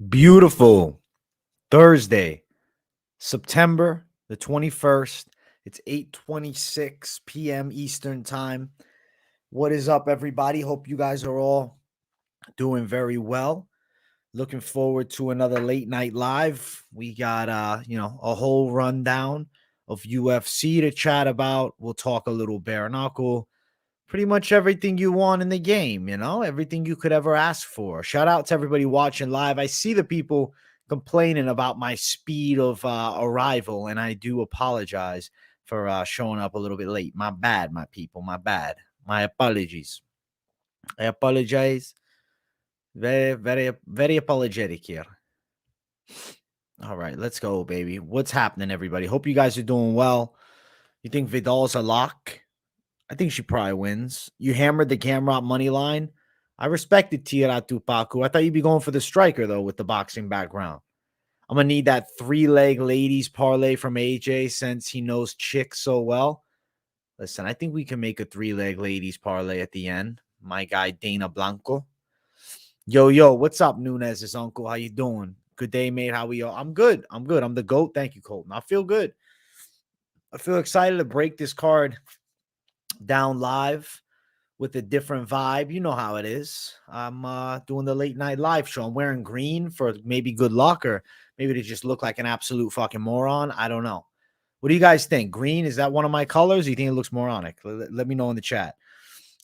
Beautiful Thursday, September the 21st. It's 8:26 p.m. Eastern Time. What is up, everybody? Hope you guys are all doing very well. Looking forward to another late night live. We got a whole rundown of UFC to chat about. We'll talk a little bare knuckle. Pretty much everything you want in the game, everything you could ever ask for. Shout out to everybody watching live. I see the people complaining about my speed of arrival, and I do apologize for showing up a little bit late. My bad, my people, my bad. My apologies. I apologize. Very, very, very apologetic here. All right, let's go, baby. What's happening, everybody? Hope you guys are doing well. You think Vidal's a lock? I think she probably wins. You hammered the Gamrot money line. I respected Tira Tupacu. I thought you'd be going for the striker, though, with the boxing background. I'm going to need that three-leg ladies parlay from AJ since he knows chicks so well. Listen, I think we can make a three-leg ladies parlay at the end. My guy, Dana Blanco. Yo, what's up, Nunez's uncle? How you doing? Good day, mate. How we all? I'm good. I'm the GOAT. Thank you, Colton. I feel good. I feel excited to break this card down live with a different vibe. You know how it is. I'm doing the late night live show. I'm wearing green for maybe good luck or maybe to just look like an absolute fucking moron. I don't know. What do you guys think? Green, is that one of my colors? Or you think it looks moronic? Let me know in the chat.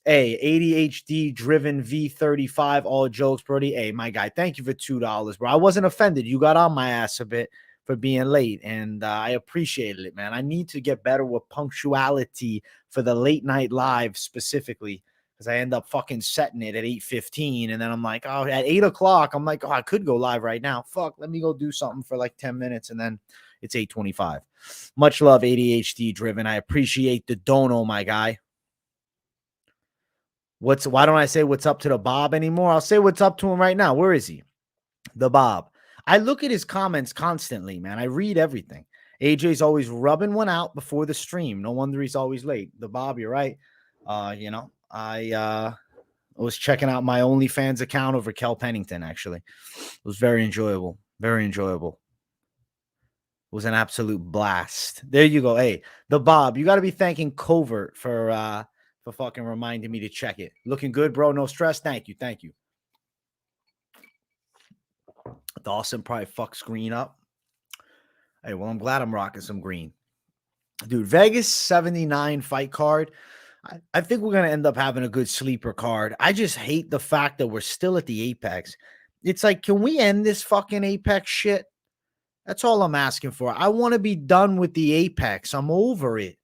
Hey, ADHD driven V35, all jokes, Brody. Hey, my guy, thank you for $2, bro. I wasn't offended. You got on my ass a bit for being late, and I appreciated it, man. I need to get better with punctuality for the late night live specifically, because I end up fucking setting it at 8:15, and then I'm like, oh, at 8 o'clock, I'm like, oh, I could go live right now. Fuck, let me go do something for like 10 minutes, and then it's 8:25. Much love, ADHD driven. I appreciate the dono, my guy. Why don't I say what's up to the Bob anymore? I'll say what's up to him right now. Where is he? The Bob. I look at his comments constantly, man. I read everything. AJ's always rubbing one out before the stream. No wonder he's always late. The Bob, you're right. I was checking out my OnlyFans account over Kel Pennington, actually. It was very enjoyable. Very enjoyable. It was an absolute blast. There you go. Hey, the Bob, you got to be thanking Covert for fucking reminding me to check it. Looking good, bro. No stress. Thank you. Dawson probably fucks green up. Hey, well, I'm glad I'm rocking some green. Dude, Vegas 79 fight card. I think we're going to end up having a good sleeper card. I just hate the fact that we're still at the Apex. It's like, can we end this fucking Apex shit? That's all I'm asking for. I want to be done with the Apex. I'm over it.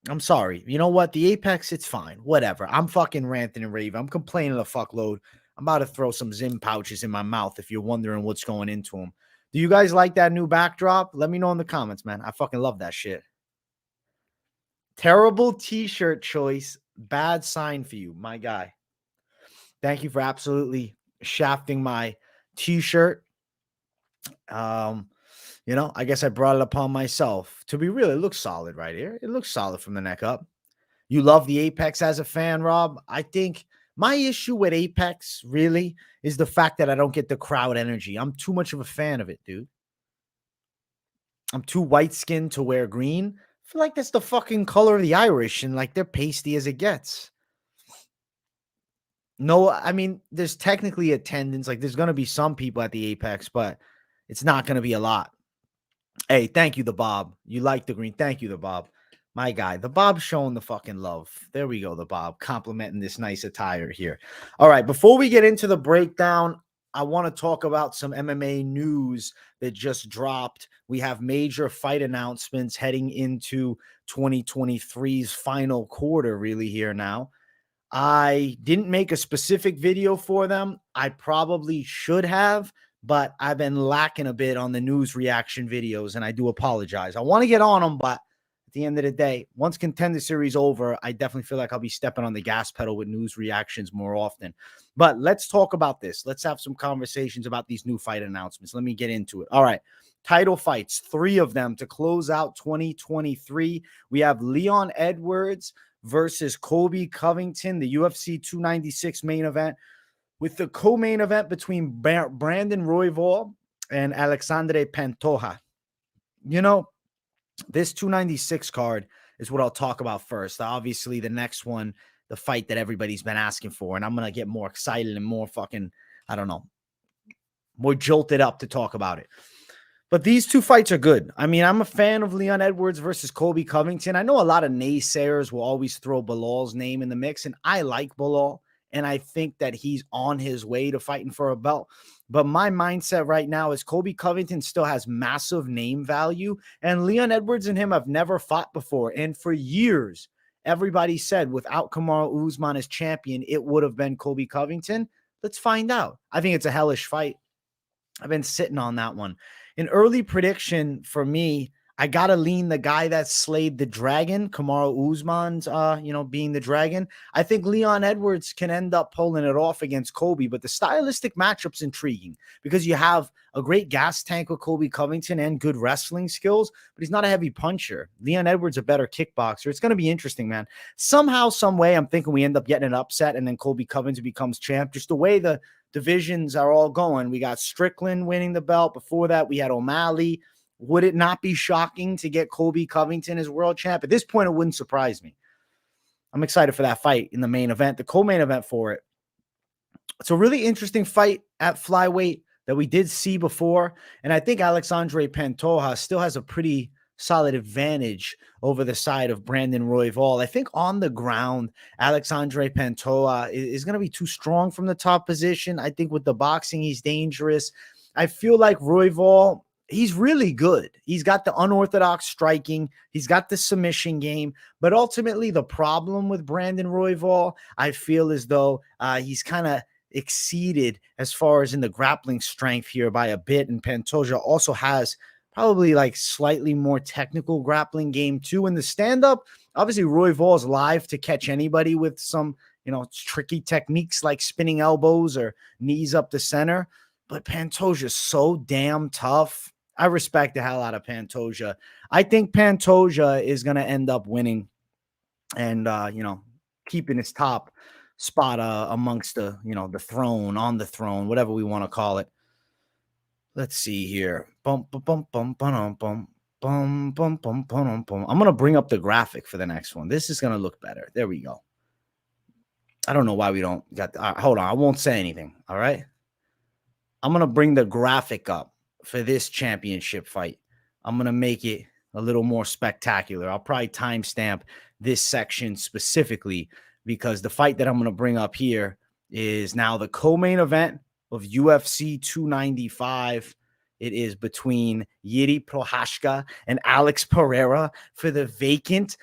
I'm sorry. You know what? The Apex, it's fine. Whatever. I'm fucking ranting and raving. I'm complaining a fuckload. I'm about to throw some Zim pouches in my mouth if you're wondering what's going into them. Do you guys like that new backdrop? Let me know in the comments, man. I fucking love that shit. Terrible t-shirt choice. Bad sign for you, my guy. Thank you for absolutely shafting my t-shirt. I guess I brought it upon myself. To be real, it looks solid right here. It looks solid from the neck up. You love the Apex as a fan, Rob? I think my issue with Apex really is the fact that I don't get the crowd energy. I'm too much of a fan of it, dude. I'm too white-skinned to wear green. I feel like that's the fucking color of the Irish, and like they're pasty as it gets. No, I mean, there's technically attendance. Like there's going to be some people at the Apex, but it's not going to be a lot. Hey, thank you, the Bob. You like the green. Thank you, the Bob. My guy, the Bob showing the fucking love. There we go, the Bob, complimenting this nice attire here. All right, before we get into the breakdown, I want to talk about some MMA news that just dropped. We have major fight announcements heading into 2023's final quarter, really, here now. I didn't make a specific video for them. I probably should have, but I've been lacking a bit on the news reaction videos, and I do apologize. I want to get on them, but at the end of the day, once Contender Series over, I definitely feel like I'll be stepping on the gas pedal with news reactions more often. But let's talk about this. Let's have some conversations about these new fight announcements. Let me get into it. All right. Title fights, 3 of them to close out 2023. We have Leon Edwards versus Colby Covington, the UFC 296 main event. with the co-main event between Brandon Royval and Alexandre Pantoja. You know, this 296 card is what I'll talk about first. Obviously, the next one, the fight that everybody's been asking for, and I'm going to get more excited and more fucking, I don't know, more jolted up to talk about it. But these two fights are good. I mean, I'm a fan of Leon Edwards versus Colby Covington. I know a lot of naysayers will always throw Bilal's name in the mix, and I like Bilal, and I think that he's on his way to fighting for a belt. But my mindset right now is Colby Covington still has massive name value, and Leon Edwards and him have never fought before. And for years, everybody said without Kamaru Usman as champion, it would have been Colby Covington. Let's find out. I think it's a hellish fight. I've been sitting on that one. An early prediction for me, I got to lean the guy that slayed the dragon, Kamaru Usman's, being the dragon. I think Leon Edwards can end up pulling it off against Colby, but the stylistic matchup's intriguing because you have a great gas tank with Colby Covington and good wrestling skills, but he's not a heavy puncher. Leon Edwards a better kickboxer. It's going to be interesting, man. Somehow, some way, I'm thinking we end up getting an upset and then Colby Covington becomes champ. Just the way the divisions are all going. We got Strickland winning the belt. Before that, we had O'Malley. Would it not be shocking to get Colby Covington as world champ? At this point, it wouldn't surprise me. I'm excited for that fight in the main event, the co-main event for it. It's a really interesting fight at flyweight that we did see before, and I think Alexandre Pantoja still has a pretty solid advantage over the side of Brandon Royval. I think on the ground, Alexandre Pantoja is going to be too strong from the top position. I think with the boxing, he's dangerous. I feel like Royval, he's really good. He's got the unorthodox striking. He's got the submission game. But ultimately, the problem with Brandon Royval, I feel as though he's kind of exceeded as far as in the grappling strength here by a bit. And Pantoja also has probably like slightly more technical grappling game too. In the stand-up, obviously Royval's live to catch anybody with some, tricky techniques like spinning elbows or knees up the center. But Pantoja's so damn tough. I respect the hell out of Pantoja. I think Pantoja is going to end up winning and, keeping his top spot amongst the, the throne, on the throne, whatever we want to call it. Let's see here. I'm going to bring up the graphic for the next one. This is going to look better. There we go. I don't know why we don't got hold on. I won't say anything. All right. I'm going to bring the graphic up for this championship fight. I'm going to make it a little more spectacular. I'll probably timestamp this section specifically because the fight that I'm going to bring up here is now the co-main event of UFC 295. It is between Jiří Prochazka and Alex Pereira for the vacant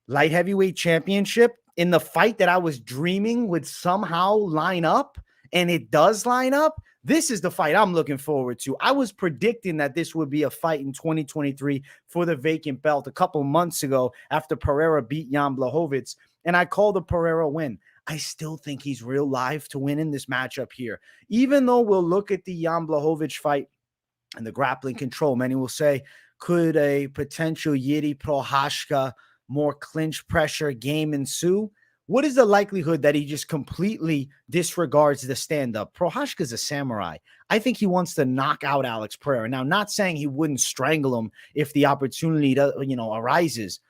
light heavyweight championship in the fight that I was dreaming would somehow line up, and it does line up. This is the fight I'm looking forward to. I was predicting that this would be a fight in 2023 for the vacant belt a couple months ago after Pereira beat Jan Blachowicz, and I called the Pereira win. I still think he's real live to win in this matchup here. Even though we'll look at the Jan Blachowicz fight and the grappling control, many will say, could a potential Jiří Prochazka more clinch pressure game ensue? What is the likelihood that he just completely disregards the stand-up? Prochazka's a samurai. I think he wants to knock out Alex Pereira. Now, not saying he wouldn't strangle him if the opportunity, arises.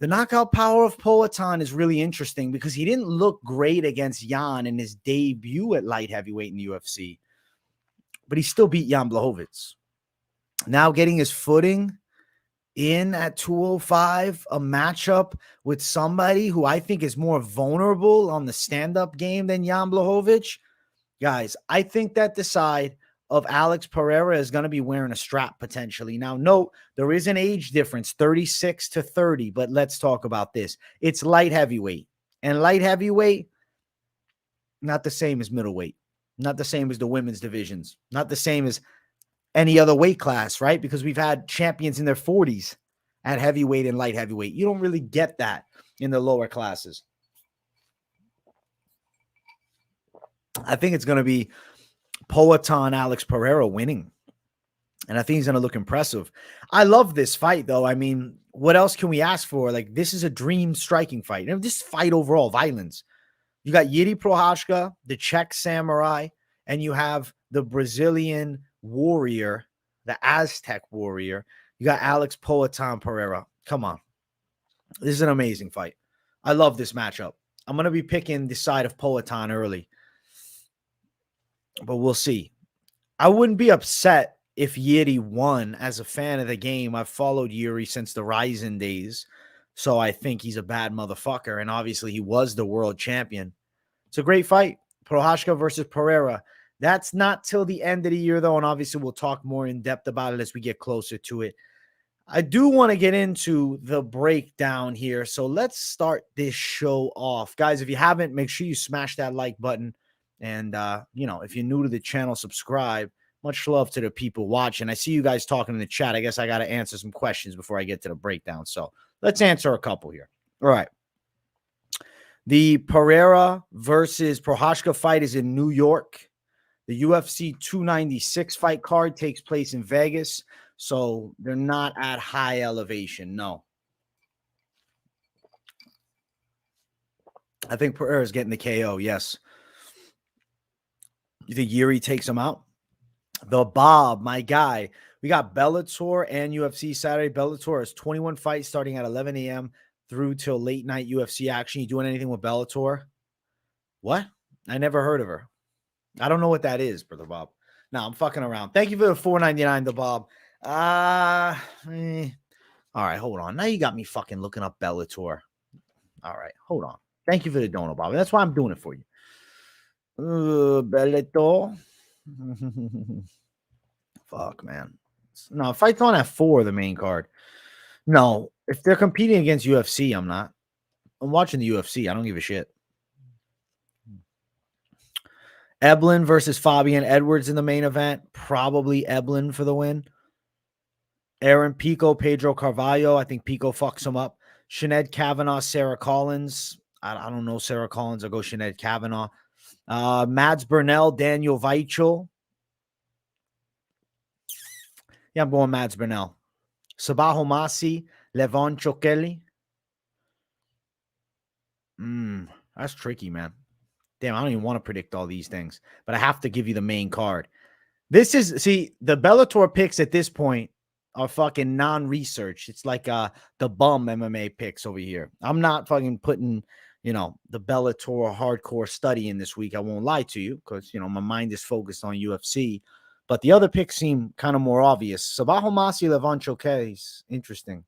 The knockout power of Poatan is really interesting because he didn't look great against Jan in his debut at light heavyweight in the UFC, but he still beat Jan Blachowicz. Now getting his footing in at 205, a matchup with somebody who I think is more vulnerable on the stand-up game than Jan Blachowicz. Guys, I think that the side of Alex Pereira is going to be wearing a strap potentially. Now, note, there is an age difference, 36 to 30, but let's talk about this. It's light heavyweight, and light heavyweight, not the same as middleweight, not the same as the women's divisions, not the same as any other weight class, right? Because we've had champions in their 40s at heavyweight and light heavyweight. You don't really get that in the lower classes. I think it's going to be Poatan Alex Pereira winning. And I think he's going to look impressive. I love this fight, though. I mean, what else can we ask for? Like, this is a dream striking fight. This fight overall, violence. You got Yuri Prochazka, the Czech samurai, and you have the Brazilian warrior, the Aztec warrior. You got Alex Poatan Pereira. Come on. This is an amazing fight. I love this matchup. I'm going to be picking the side of Poatan early, but we'll see. I wouldn't be upset if Yuri won. As a fan of the game, I've followed Yuri since the Ryzen days, so I think he's a bad motherfucker, and obviously he was the world champion. It's a great fight. Prochazka versus Pereira. That's not till the end of the year, though, and obviously we'll talk more in depth about it as we get closer to it. I do want to get into the breakdown here, so let's start this show off. Guys, if you haven't, make sure you smash that like button. And, if you're new to the channel, subscribe. Much love to the people watching. I see you guys talking in the chat. I guess I got to answer some questions before I get to the breakdown. So let's answer a couple here. All right. The Pereira versus Prochazka fight is in New York. The UFC 296 fight card takes place in Vegas. So they're not at high elevation. No. I think Pereira's getting the KO. Yes. You think Yuri takes him out? The Bob, my guy. We got Bellator and UFC Saturday. Bellator is 21 fights starting at 11 a.m. through till late night UFC action. You doing anything with Bellator? What? I never heard of her. I don't know what that is, Brother Bob. No, I'm fucking around. Thank you for the $4.99, the Bob. All right, hold on. Now you got me fucking looking up Bellator. All right, hold on. Thank you for the donut, Bob. That's why I'm doing it for you. Bellator. Fuck, man. No, fight's on at 4, the main card. No, if they're competing against UFC, I'm not. I'm watching the UFC. I don't give a shit. Eblin versus Fabian Edwards in the main event. Probably Eblin for the win. Aaron Pico, Pedro Carvalho. I think Pico fucks him up. Sinead Kavanaugh, Sarah Collins. I don't know Sarah Collins. I'll go Sinead Kavanaugh. Mads Burnell, Daniel Weichel. Yeah, I'm going Mads Burnell. Sabah Homasi, Levon Chokeli. That's tricky, man. Damn, I don't even want to predict all these things, but I have to give you the main card. The Bellator picks at this point are fucking non-research. It's like the bum MMA picks over here. I'm not fucking putting, the Bellator hardcore study in this week. I won't lie to you because, my mind is focused on UFC. But the other picks seem kind of more obvious. Sabah Homasi, Levon Chokeli is interesting.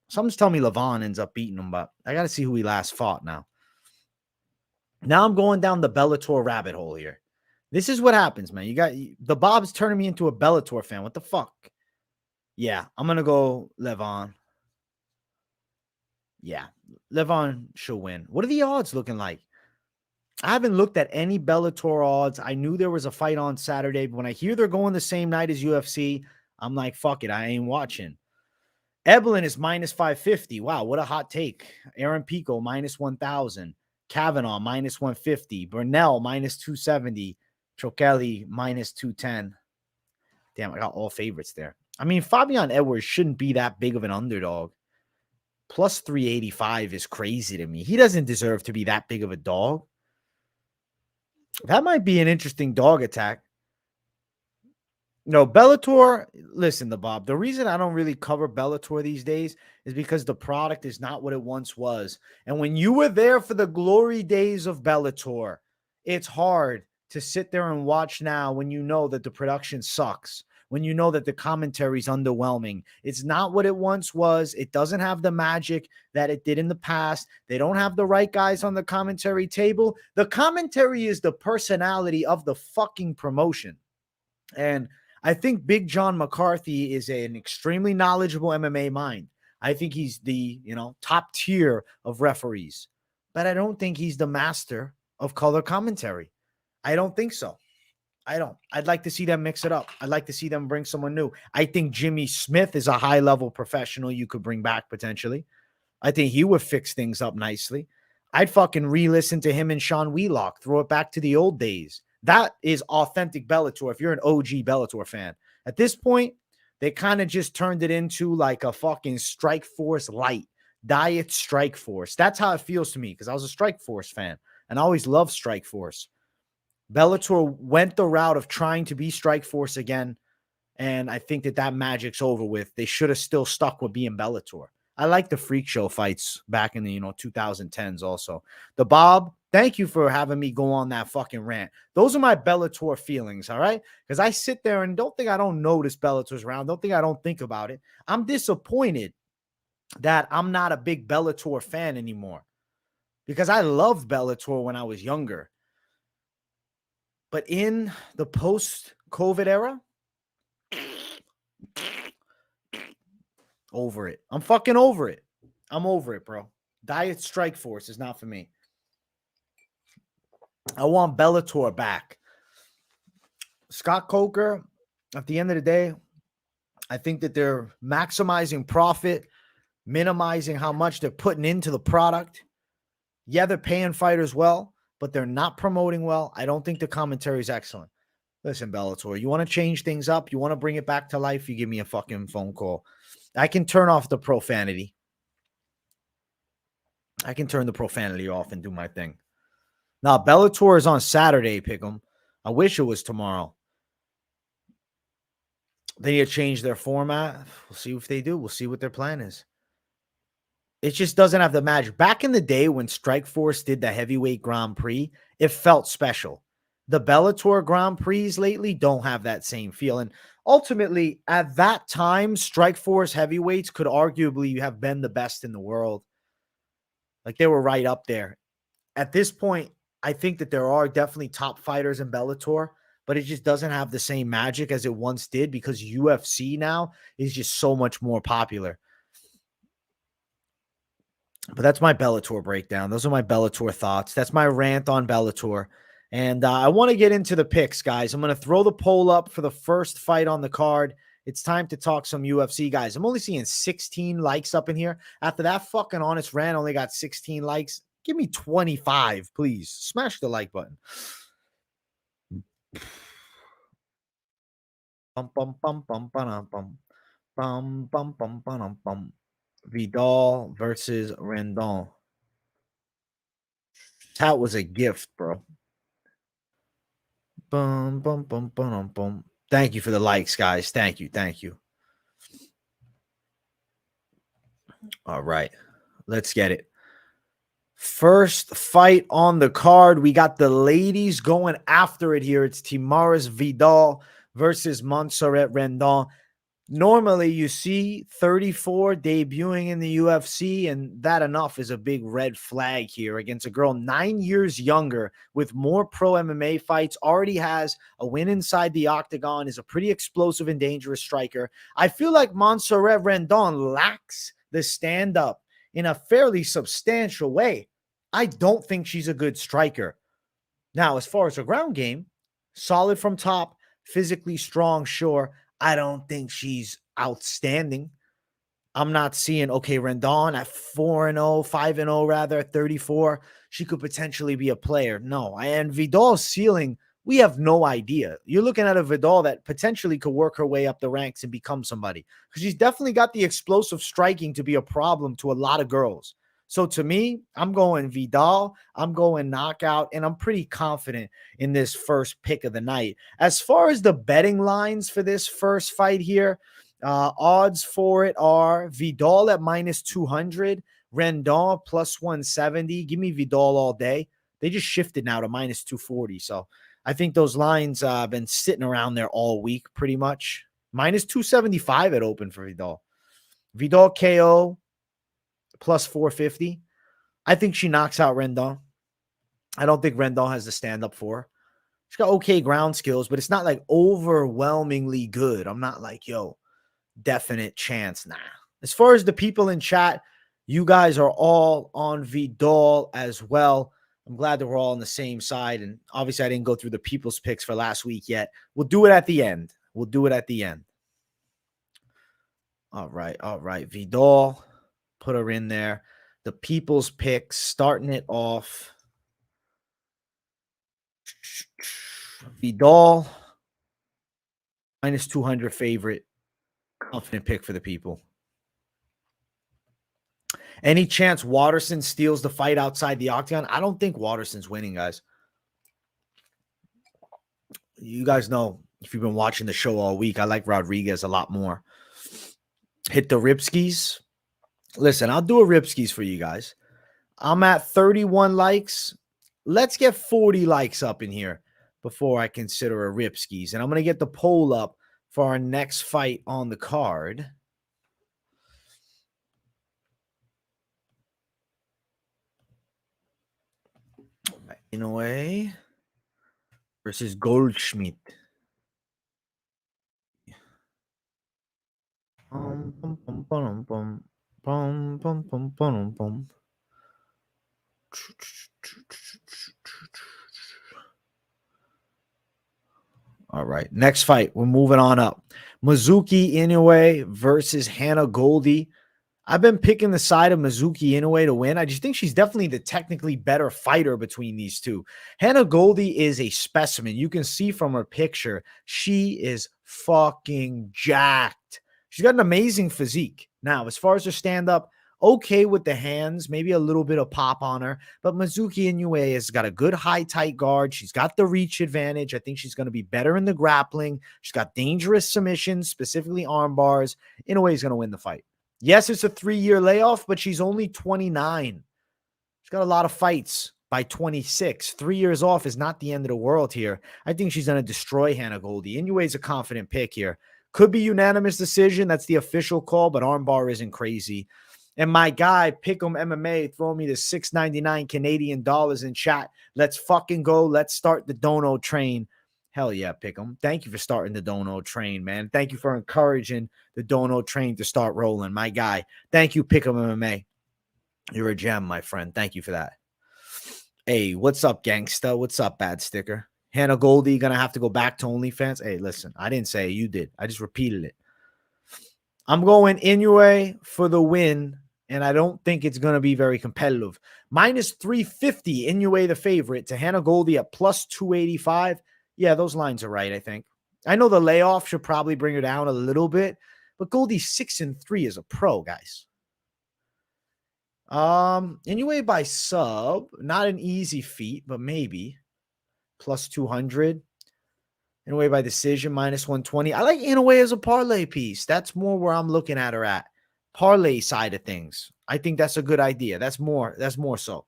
Something's telling me Levon ends up beating him, but I got to see who he last fought now. Now I'm going down the Bellator rabbit hole here. This is what happens, man. You got the Bob's turning me into a Bellator fan. What the fuck? Yeah, I'm going to go Levon. Yeah, Levon should win. What are the odds looking like? I haven't looked at any Bellator odds. I knew there was a fight on Saturday, but when I hear they're going the same night as UFC, I'm like, fuck it, I ain't watching. Eblin is minus 550. Wow, what a hot take. Aaron Pico, minus 1,000. Kavanaugh, minus 150. Burnell, minus 270. Chokeli, minus 210. Damn, I got all favorites there. I mean, Fabian Edwards shouldn't be that big of an underdog. Plus 385 is crazy to me. He doesn't deserve to be that big of a dog. That might be an interesting dog attack. Bellator, listen, Bob, the reason I don't really cover Bellator these days is because the product is not what it once was. And when you were there for the glory days of Bellator, it's hard to sit there and watch now when you know that the production sucks, when you know that the commentary is underwhelming. It's not what it once was. It doesn't have the magic that it did in the past. They don't have the right guys on the commentary table. The commentary is the personality of the fucking promotion. And I think Big John McCarthy is an extremely knowledgeable MMA mind. I think he's the, top tier of referees, but I don't think he's the master of color commentary. I don't think so. I don't. I'd like to see them mix it up. I'd like to see them bring someone new. I think Jimmy Smith is a high-level professional you could bring back potentially. I think he would fix things up nicely. I'd fucking re-listen to him and Sean Wheelock, throw it back to the old days. That is authentic Bellator if you're an OG Bellator fan. At this point, they kind of just turned it into like a fucking Strike Force light. Diet Strikeforce. That's how it feels to me because I was a Strikeforce fan and I always loved Strikeforce. Bellator went the route of trying to be Strikeforce again, and I think that magic's over with. They should have still stuck with being Bellator. I like the freak show fights back in the 2010s also. The Bob, thank you for having me go on that fucking rant. Those are my Bellator feelings, all right? Because I sit there and don't think I don't notice Bellator's around. Don't think I don't think about it. I'm disappointed that I'm not a big Bellator fan anymore because I loved Bellator when I was younger. But in the post-COVID era, over it. I'm fucking over it. I'm over it, bro. Diet Strikeforce is not for me. I want Bellator back. Scott Coker, at the end of the day, I think that they're maximizing profit, minimizing how much they're putting into the product. Yeah, they're paying fighters well, but they're not promoting well. I don't think the commentary is excellent. Listen, Bellator, you want to change things up? You want to bring it back to life? You give me a fucking phone call. I can turn off the profanity. I can turn the profanity off and do my thing. Now, Bellator is on Saturday, Pick'em. I wish it was tomorrow. They need to change their format. We'll see if they do. We'll see what their plan is. It just doesn't have the magic. Back in the day when Strikeforce did the heavyweight Grand Prix, it felt special. The Bellator Grand Prix lately don't have that same feel. And ultimately, at that time, Strikeforce heavyweights could arguably have been the best in the world. Like, they were right up there. At this point, I think that there are definitely top fighters in Bellator, but it just doesn't have the same magic as it once did because UFC now is just so much more popular. But that's my Bellator breakdown. Those are my Bellator thoughts. That's my rant on Bellator. And I want to get into the picks, guys. I'm going to throw the poll up for the first fight on the card. It's time to talk some UFC, guys. I'm only seeing 16 likes up in here. After that fucking honest rant, only got 16 likes. Give me 25, please. Smash the like button. Bum, bum, bum, bum, bum, bum, bum, bum, bum, bum, bum. Vidal versus Rendon. That was a gift, bro. Bum, bum, bum, bum, bum. Thank you for the likes, guys. Thank you. Thank you. All right. Let's get it. First fight on the card. We got the ladies going after it here. It's Tamires Vidal versus Montserrat Rendon. Normally, you see 34 debuting in the UFC, and that enough is a big red flag here against a girl 9 years younger with more pro MMA fights, already has a win inside the octagon, is a pretty explosive and dangerous striker. I feel like Montserrat Rendon lacks the stand-up in a fairly substantial way. I don't think she's a good striker. Now, as far as her ground game, solid from top, physically strong, sure. I don't think she's outstanding. I'm not seeing, okay, Rendon at 4-0, 5-0 rather, at 34, she could potentially be a player. No, and Vidal's ceiling, we have no idea. You're looking at a Vidal that potentially could work her way up the ranks and become somebody. Because she's definitely got the explosive striking to be a problem to a lot of girls. So to me, I'm going Vidal, I'm going knockout, and I'm pretty confident in this first pick of the night. As far as the betting lines for this first fight here, odds for it are Vidal at minus 200, Rendon plus 170. Give me Vidal all day. They just shifted now to minus 240. So I think those lines have been sitting around there all week pretty much. Minus 275 at open for Vidal. Vidal KO plus 450. I think she knocks out Rendon. I don't think Rendon has the stand-up for her. She's got okay ground skills, but it's not like overwhelmingly good. I'm not like, yo, definite chance. Nah. As far as the people in chat, you guys are all on Vidal as well. I'm glad that we're all on the same side. And obviously, I didn't go through the people's picks for last week yet. We'll do it at the end. We'll do it at the end. All right. All right. Vidal, put her in there. The people's picks, starting it off. Vidal, minus 200 favorite. Confident pick for the people. Any chance Waterson steals the fight outside the octagon? I don't think Waterson's winning, guys. You guys know, if you've been watching the show all week, I like Rodriguez a lot more. Hit the Ripskis. Listen, I'll do a Ripskis for you guys. I'm at 31 likes. Let's get 40 likes up in here before I consider a Ripskis. And I'm going to get the poll up for our next fight on the card. Inoue versus Goldschmidt. All right, next fight. We're moving on up. Mizuki Inoue versus Hannah Goldy. I've been picking the side of Mizuki Inoue to win. I just think she's definitely the technically better fighter between these two. Hannah Goldy is a specimen. You can see from her picture, she is fucking jacked. She's got an amazing physique. Now, as far as her stand-up, okay with the hands, maybe a little bit of pop on her, but Mizuki Inoue has got a good high, tight guard. She's got the reach advantage. I think she's going to be better in the grappling. She's got dangerous submissions, specifically arm bars. Inoue is going to win the fight. Yes, it's a 3-year layoff, but she's only 29. She's got a lot of fights by 26. 3 years off is not the end of the world here. I think she's going to destroy Hannah Goldy. Inoue is a confident pick here. Could be unanimous decision. That's the official call, but armbar isn't crazy. And my guy, Pick'em MMA, throwing me the $6.99 Canadian dollars in chat. Let's fucking go. Let's start the dono train. Hell yeah, Pick'em. Thank you for starting the dono train, man. Thank you for encouraging the dono train to start rolling. My guy. Thank you, Pick'em MMA. You're a gem, my friend. Thank you for that. Hey, what's up, gangsta? What's up, bad sticker? Hannah Goldy gonna have to go back to OnlyFans. Hey, listen, I didn't say it, you did. I just repeated it. I'm going Inoue for the win, and I don't think it's going to be very competitive. Minus 350, Inoue the favorite, to Hannah Goldy at plus 285. Yeah, those lines are right, I think. I know the layoff should probably bring her down a little bit, but Goldie's 6-3 as a pro, guys. Inoue by sub, not an easy feat, but maybe. Plus 200. Inoue by decision, minus 120. I like Inoue as a parlay piece. That's more where I'm looking at her at. Parlay side of things. I think that's a good idea. That's more so.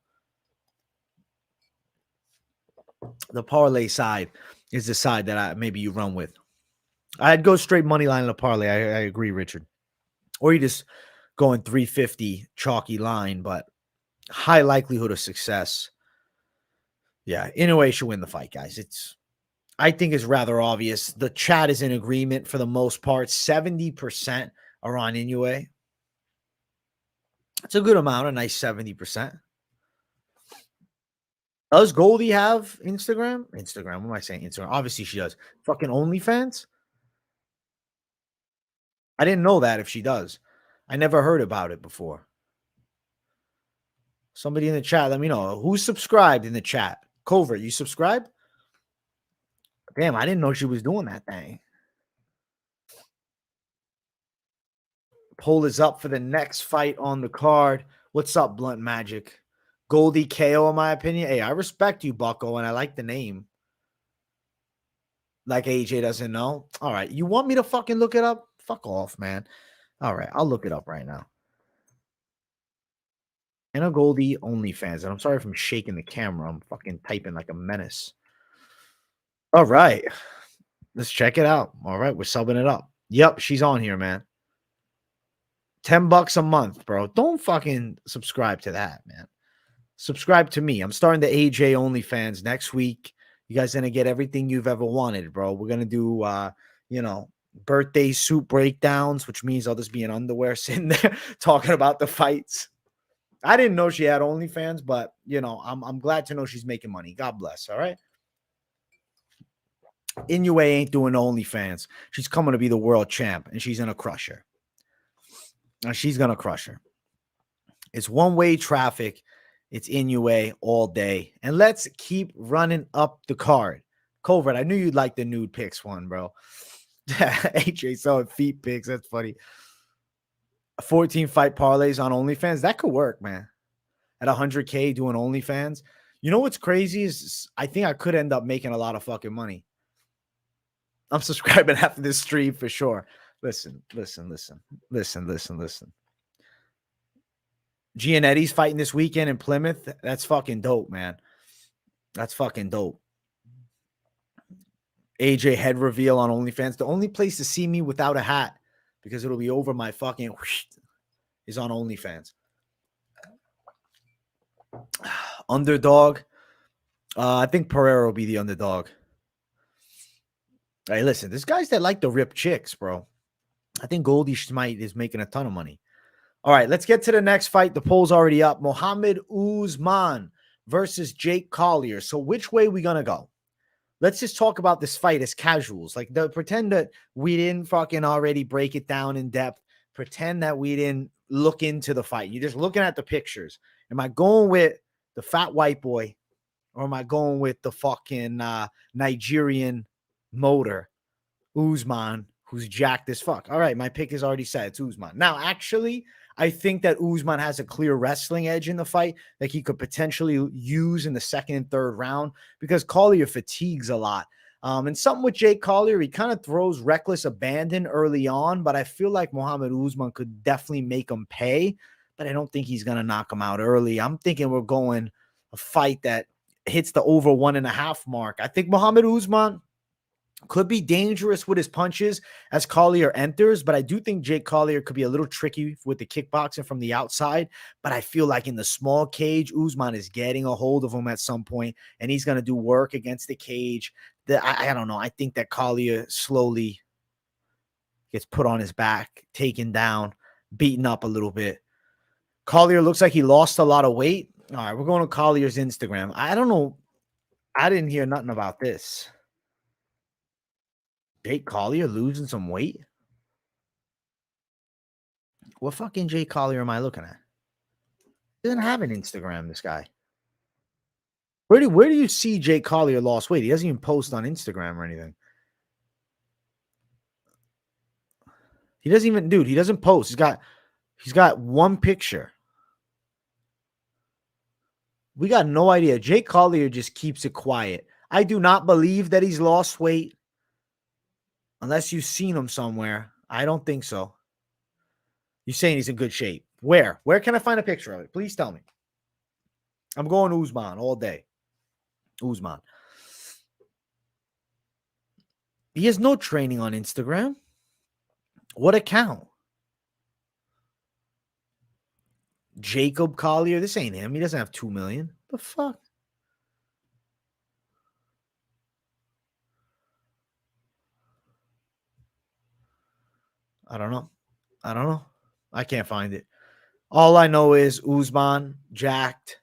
The parlay side is the side that maybe you run with. I'd go straight money line in the parlay. I agree, Richard. Or you just going 350 chalky line, but high likelihood of success. Yeah, Inoue should win the fight, guys. I think it's rather obvious. The chat is in agreement for the most part. 70% are on Inoue. It's a good amount, a nice 70%. Does Goldy have Instagram? Instagram. What am I saying? Instagram. Obviously she does. Fucking OnlyFans? I didn't know that if she does. I never heard about it before. Somebody in the chat, let me know. Who's subscribed in the chat? Covert, you subscribed? Damn, I didn't know she was doing that thing. Poll is up for the next fight on the card. What's up, Blunt Magic? Goldy KO, in my opinion. Hey, I respect you, Bucko, and I like the name. Like AJ doesn't know. All right. You want me to fucking look it up? Fuck off, man. All right. I'll look it up right now. Hannah Goldy OnlyFans. And I'm sorry if I'm shaking the camera. I'm fucking typing like a menace. All right. Let's check it out. All right. We're subbing it up. Yep. She's on here, man. $10 a month, bro. Don't fucking subscribe to that, man. Subscribe to me. I'm starting the AJ OnlyFans next week. You guys gonna get everything you've ever wanted, bro. We're gonna do birthday suit breakdowns, which means I'll just be in underwear sitting there talking about the fights. I didn't know she had OnlyFans, but I'm glad to know she's making money. God bless. All right. Inoue ain't doing OnlyFans. She's coming to be the world champ, and she's gonna crush her. She's gonna crush her. It's one-way traffic. It's Inoue all day. And let's keep running up the card. Covert, I knew you'd like the nude pics one, bro. AJ saw feet pics. That's funny. 14 fight parlays on OnlyFans. That could work, man. At 100K doing OnlyFans. You know what's crazy is I think I could end up making a lot of fucking money. I'm subscribing after this stream for sure. Listen. Gianetti's fighting this weekend in Plymouth. That's fucking dope, man. That's fucking dope. AJ head reveal on OnlyFans. The only place to see me without a hat, because it'll be over my fucking whoosh, is on OnlyFans. Underdog. I think Pereira will be the underdog. Hey, listen, there's guys that like to rip chicks, bro. I think Goldy is making a ton of money. All right, let's get to the next fight. The poll's already up. Mohammed Usman versus Jake Collier. So which way we going to go? Let's just talk about this fight as casuals. Like, pretend that we didn't fucking already break it down in depth. Pretend that we didn't look into the fight. You're just looking at the pictures. Am I going with the fat white boy, or am I going with the fucking Nigerian motor, Usman, who's jacked as fuck? All right, my pick is already set. It's Usman. Now, actually, I think that Usman has a clear wrestling edge in the fight that he could potentially use in the second and third round, because Collier fatigues a lot. And something with Jake Collier, he kind of throws reckless abandon early on, but I feel like Mohammed Usman could definitely make him pay, but I don't think he's going to knock him out early. I'm thinking we're going a fight that hits the over 1.5 mark. I think Mohammed Usman could be dangerous with his punches as Collier enters, but I do think Jake Collier could be a little tricky with the kickboxing from the outside. But I feel like in the small cage, Usman is getting a hold of him at some point, and he's going to do work against the cage. I don't know. I think that Collier slowly gets put on his back, taken down, beaten up a little bit. Collier looks like he lost a lot of weight. All right, we're going to Collier's Instagram. I don't know. I didn't hear nothing about this. Jake Collier losing some weight? What fucking Jake Collier am I looking at? He doesn't have an Instagram, this guy. Where do you see Jake Collier lost weight? He doesn't even post on Instagram or anything. He doesn't even, dude, he doesn't post. He's got one picture. We got no idea. Jake Collier just keeps it quiet. I do not believe that he's lost weight. Unless you've seen him somewhere. I don't think so. You're saying he's in good shape. Where? Where can I find a picture of it? Please tell me. I'm going Usman all day. Usman. He has no training on Instagram. What account? Jacob Collier. This ain't him. He doesn't have 2 million. The fuck? I don't know. I can't find it. All I know is Usman jacked.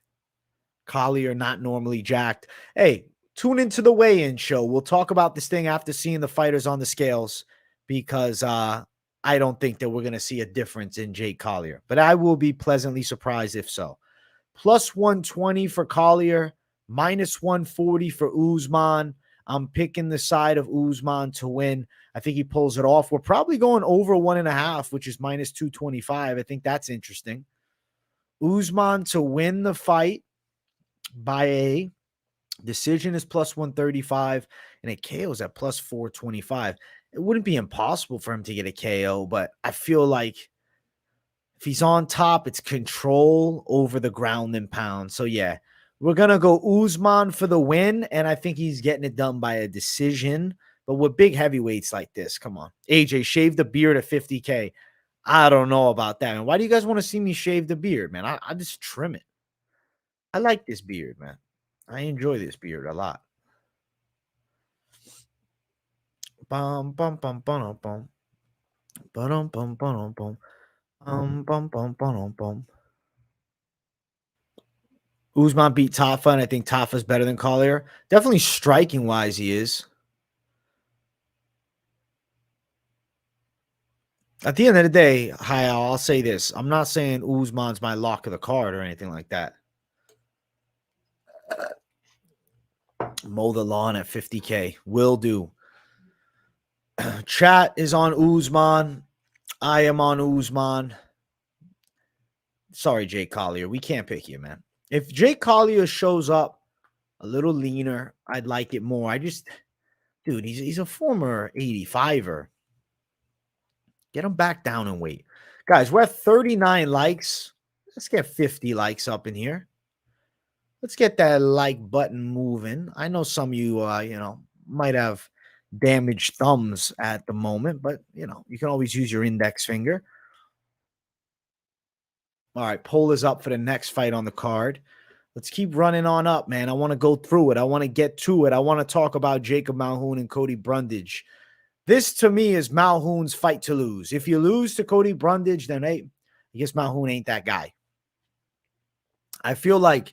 Collier not normally jacked. Hey, tune into the weigh-in show. We'll talk about this thing after seeing the fighters on the scales, because I don't think that we're going to see a difference in Jake Collier. But I will be pleasantly surprised if so. Plus 120 for Collier, minus 140 for Usman. I'm picking the side of Usman to win. I think he pulls it off. We're probably going over 1.5, which is minus 225. I think that's interesting. Usman to win the fight by a decision is plus 135, and a KO is at plus 425. It wouldn't be impossible for him to get a KO, but I feel like if he's on top, it's control over the ground and pound. So, yeah, we're going to go Usman for the win, and I think he's getting it done by a decision. But with big heavyweights like this, come on. AJ, shave the beard at 50K. I don't know about that, man. Why do you guys want to see me shave the beard, man? I just trim it. I like this beard, man. I enjoy this beard a lot. Bum, bum, bum, bum, bum. Bum, bum, bum, bum. Bum, bum, bum, bum. Usman beat Tafa, and I think Tafa's better than Collier. Definitely striking-wise, he is. At the end of the day, I'll say this. I'm not saying Usman's my lock of the card or anything like that. Mow the lawn at 50K. Will do. Chat is on Usman. I am on Usman. sorry, Jake Collier. We can't pick you, man. If Jake Collier shows up a little leaner, I'd like it more. Dude, he's a former 85er. Get him back down and weight. Guys, we're at 39 likes. Let's get 50 likes up in here. Let's get that like button moving. I know some of you, might have damaged thumbs at the moment, but, you can always use your index finger. All right, poll is up for the next fight on the card. Let's keep running on up, man. I want to go through it. I want to get to it. I want to talk about Jacob Malkoun and Cody Brundage. This, to me, is Malkoun's fight to lose. If you lose to Cody Brundage, then, hey, I guess Malkoun ain't that guy. I feel like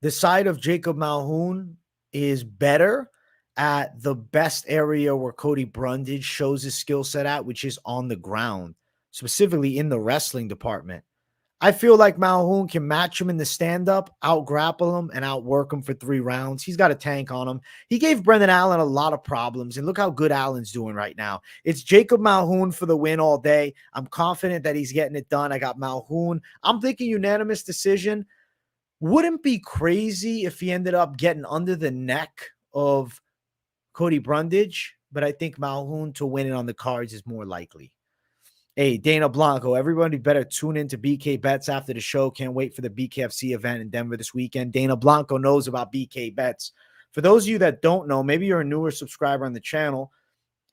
the side of Jacob Malkoun is better at the best area where Cody Brundage shows his skill set at, which is on the ground, specifically in the wrestling department. I feel like Malkoun can match him in the stand-up, out-grapple him, and outwork him for 3 rounds. He's got a tank on him. He gave Brendan Allen a lot of problems, and look how good Allen's doing right now. It's Jacob Malkoun for the win all day. I'm confident that he's getting it done. I got Malkoun. I'm thinking unanimous decision. Wouldn't be crazy if he ended up getting under the neck of Cody Brundage, but I think Malkoun to win it on the cards is more likely. Hey, Dana Blanco, everybody better tune into BK Bets after the show. Can't wait for the BKFC event in Denver this weekend. Dana Blanco knows about BK Bets. For those of you that don't know, maybe you're a newer subscriber on the channel.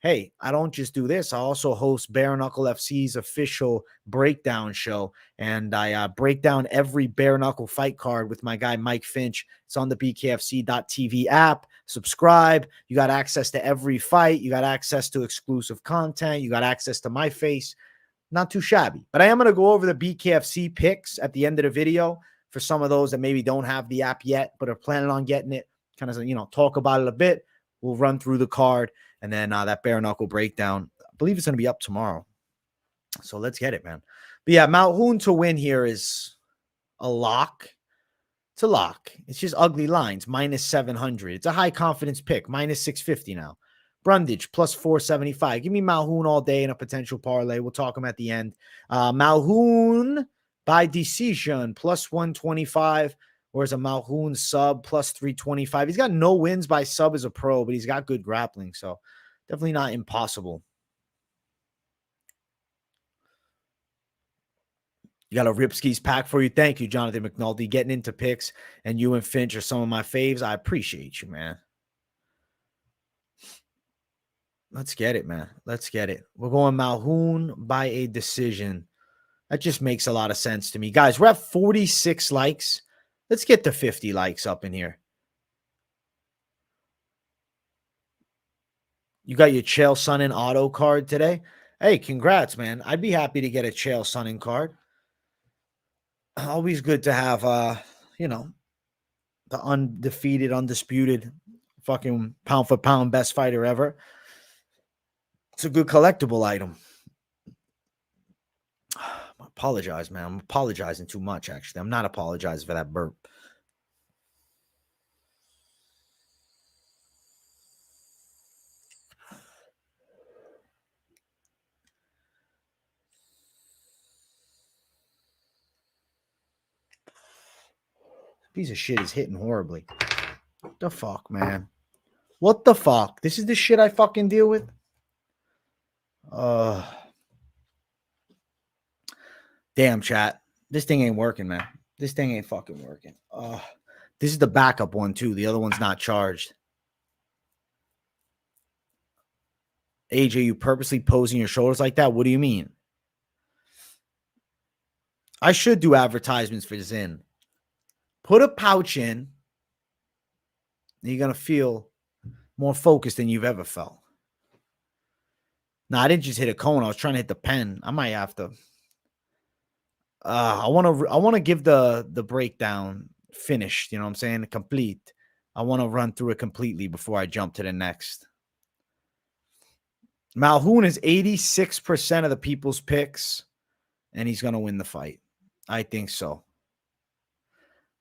Hey, I don't just do this. I also host Bare Knuckle FC's official breakdown show, and I break down every bare knuckle fight card with my guy Mike Finch. It's on the BKFC.TV app. Subscribe. You got access to every fight. You got access to exclusive content. You got access to my face. Not too shabby. But I am going to go over the BKFC picks at the end of the video for some of those that maybe don't have the app yet but are planning on getting it. Kind of, talk about it a bit. We'll run through the card. And then that bare knuckle breakdown, I believe it's going to be up tomorrow. So let's get it, man. But yeah, Malkoun to win here is a lock. It's a lock. It's just ugly lines, minus 700. It's a high confidence pick, minus 650 now. Brundage, plus 475. Give me Malkoun all day in a potential parlay. We'll talk him at the end. Malkoun by decision, plus 125. Whereas a Malkoun sub, plus 325. He's got no wins by sub as a pro, but he's got good grappling. So definitely not impossible. You got a Ripsky's pack for you. Thank you, Jonathan McNulty. Getting into picks, and you and Finch are some of my faves. I appreciate you, man. Let's get it, man. Let's get it. We're going Malkoun by a decision. That just makes a lot of sense to me. Guys, we're at 46 likes. Let's get to 50 likes up in here. You got your Chael Sonnen auto card today? Hey, congrats, man. I'd be happy to get a Chael Sonnen card. Always good to have, the undefeated, undisputed, fucking pound for pound best fighter ever. It's a good collectible item. I apologize, man. I'm apologizing too much, actually. I'm not apologizing for that burp. Piece of shit is hitting horribly. What the fuck, man? What the fuck? This is the shit I fucking deal with? Damn, chat. This thing ain't working, man. This thing ain't fucking working. This is the backup one, too. The other one's not charged. AJ, you purposely posing your shoulders like that? What do you mean? I should do advertisements for Zyn. Put a pouch in. You're going to feel more focused than you've ever felt. No, I didn't just hit a cone. I was trying to hit the pen. I might have to. I want to give the breakdown finished. You know what I'm saying? Complete. I want to run through it completely before I jump to the next. Malkoun is 86% of the people's picks, and he's going to win the fight. I think so.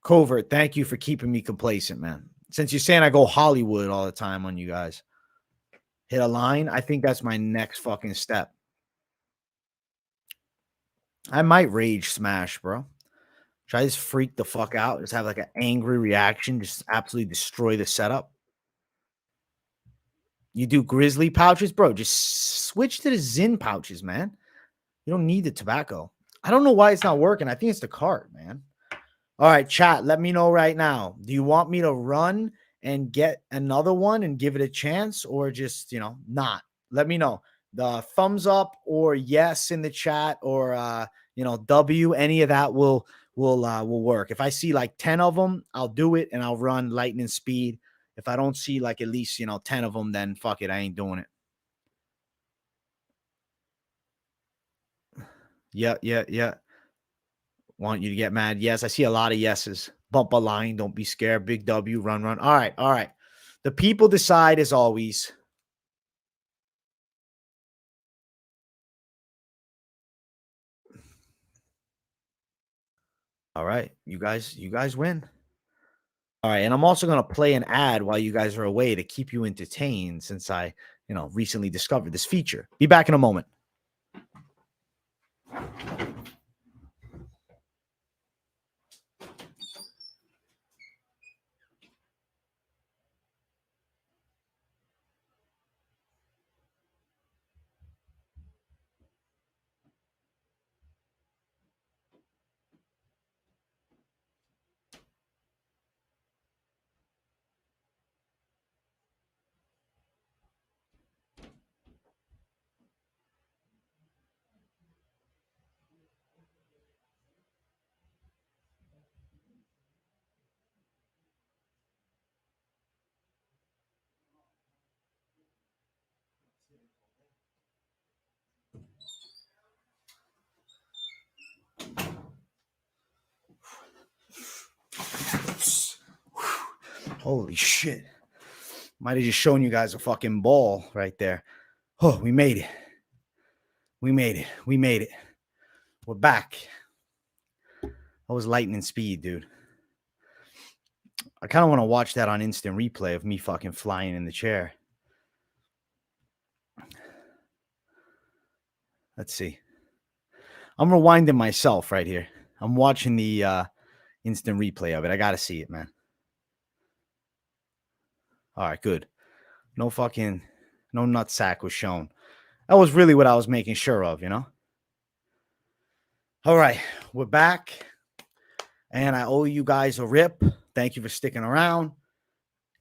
Covert, thank you for keeping me complacent, man. Since you're saying I go Hollywood all the time on you guys. Hit a line. I think that's my next fucking step. I might rage smash, bro. Should I just freak the fuck out? Just have like an angry reaction, just absolutely destroy the setup? You do grizzly pouches, bro. Just switch to the Zin pouches, man. You don't need the tobacco. I don't know why it's not working. I think it's the cart, man. All right, chat, let me know right now. Do you want me to run and get another one and give it a chance, or just, not? Let me know. The thumbs up or yes in the chat, or W, any of that will work. If I see like 10 of them, I'll do it and I'll run lightning speed. If I don't see like at least 10 of them, then fuck it, I ain't doing it. Yeah. Want you to get mad? Yes, I see a lot of yeses. Bump a line. Don't be scared. Big W. Run. All right. The people decide as always. All right. You guys win. All right. And I'm also going to play an ad while you guys are away to keep you entertained, since I, recently discovered this feature. Be back in a moment. Holy shit. Might have just shown you guys a fucking ball right there. Oh, we made it. We made it. We're back. That was lightning speed, dude. I kind of want to watch that on instant replay of me fucking flying in the chair. Let's see. I'm rewinding myself right here. I'm watching the instant replay of it. I got to see it, man. All right, good. No nutsack was shown. That was really what I was making sure of, All right, we're back. And I owe you guys a rip. Thank you for sticking around.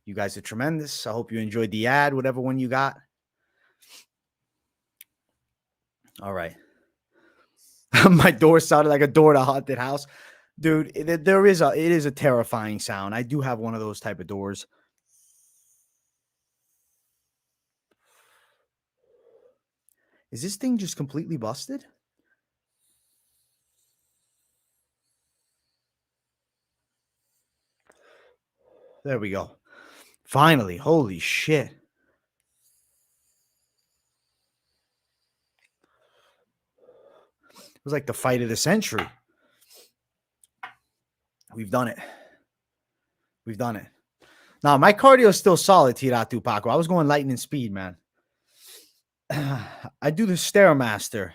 You guys are tremendous. I hope you enjoyed the ad, whatever one you got. All right. My door sounded like a door to a haunted house. Dude, it is a terrifying sound. I do have one of those type of doors. Is this thing just completely busted? There we go. Finally. Holy shit. It was like the fight of the century. We've done it. Now, my cardio is still solid, Tiratu Paco. I was going lightning speed, man. I do the Stairmaster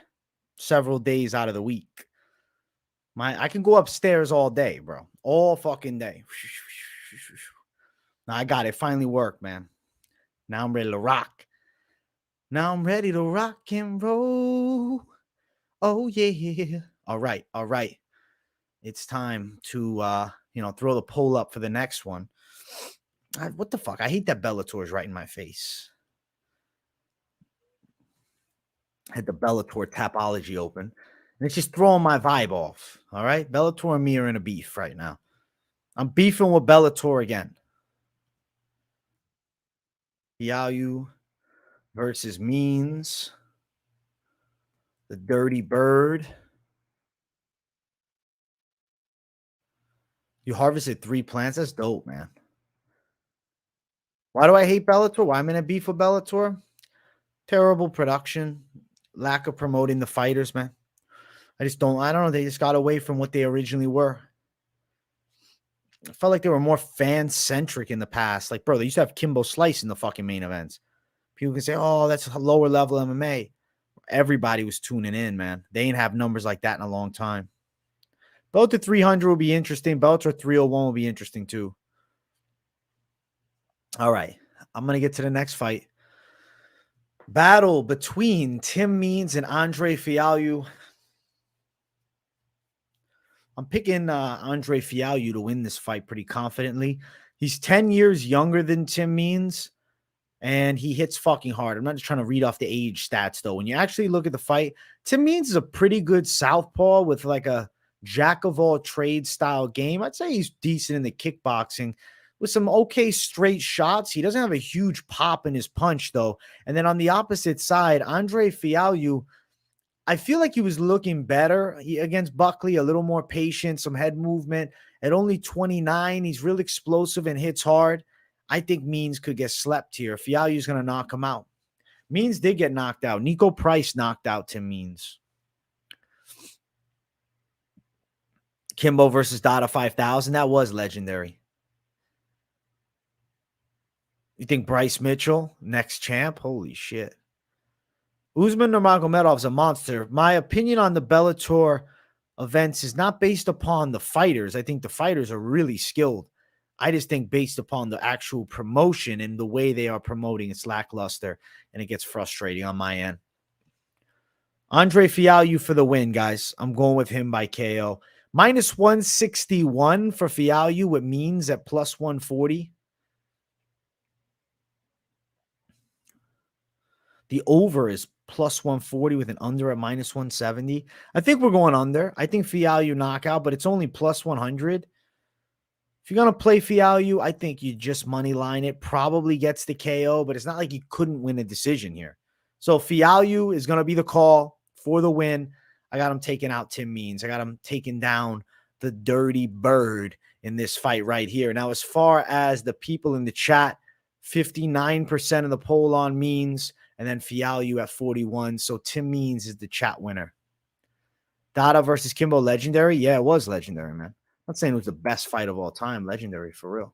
several days out of the week. I can go upstairs all day, bro. All fucking day. Now I got it. Finally worked, man. Now I'm ready to rock. And roll. Oh, yeah. All right. It's time to, throw the poll up for the next one. What the fuck? I hate that Bellator is right in my face. I had the Bellator Tapology open. And it's just throwing my vibe off. All right? Bellator and me are in a beef right now. I'm beefing with Bellator again. Fialho versus Means. The Dirty Bird. You harvested 3 plants? That's dope, man. Why do I hate Bellator? Why I'm in a beef with Bellator? Terrible production. Lack of promoting the fighters, man. I don't know. They just got away from what they originally were. I felt like they were more fan-centric in the past. Like, bro, they used to have Kimbo Slice in the fucking main events. People can say, oh, that's a lower level MMA. Everybody was tuning in, man. They ain't have numbers like that in a long time. Bellator 300 will be interesting. Bellator 301 will be interesting too. All right. I'm going to get to the next fight. Battle between Tim Means and Andre Fialho. I'm picking Andre Fialho to win this fight pretty confidently. He's 10 years younger than Tim Means, and he hits fucking hard. I'm not just trying to read off the age stats, though. When you actually look at the fight, Tim Means is a pretty good southpaw with like a jack-of-all-trades style game. I'd say he's decent in the kickboxing with some okay straight shots. He doesn't have a huge pop in his punch, though. And then on the opposite side, Andre Fialho, I feel like he was looking better against Buckley, a little more patient, some head movement. At only 29, he's real explosive and hits hard. I think Means could get slept here. Fialho's going to knock him out. Means did get knocked out. Nico Price knocked out Tim Means. Kimbo versus Dada 5000. That was legendary. You think Bryce Mitchell, next champ? Holy shit. Usman Nurmagomedov's a monster. My opinion on the Bellator events is not based upon the fighters. I think the fighters are really skilled. I just think based upon the actual promotion and the way they are promoting, it's lackluster, and it gets frustrating on my end. Andre Fialho for the win, guys. I'm going with him by KO. Minus 161 for Fialho, with Means at plus 140. The over is plus 140 with an under at minus 170. I think we're going under. I think Fialho knockout, but it's only plus 100. If you're going to play Fialho, I think you just money line it. Probably gets the KO, but it's not like you couldn't win a decision here. So Fialho is going to be the call for the win. I got him taking out Tim Means. I got him taking down the dirty bird in this fight right here. Now, as far as the people in the chat, 59% of the poll on Means, and then Fialho at 41. So Tim Means is the chat winner. Dada versus Kimbo, legendary? Yeah, it was legendary, man. I'm not saying it was the best fight of all time. Legendary, for real.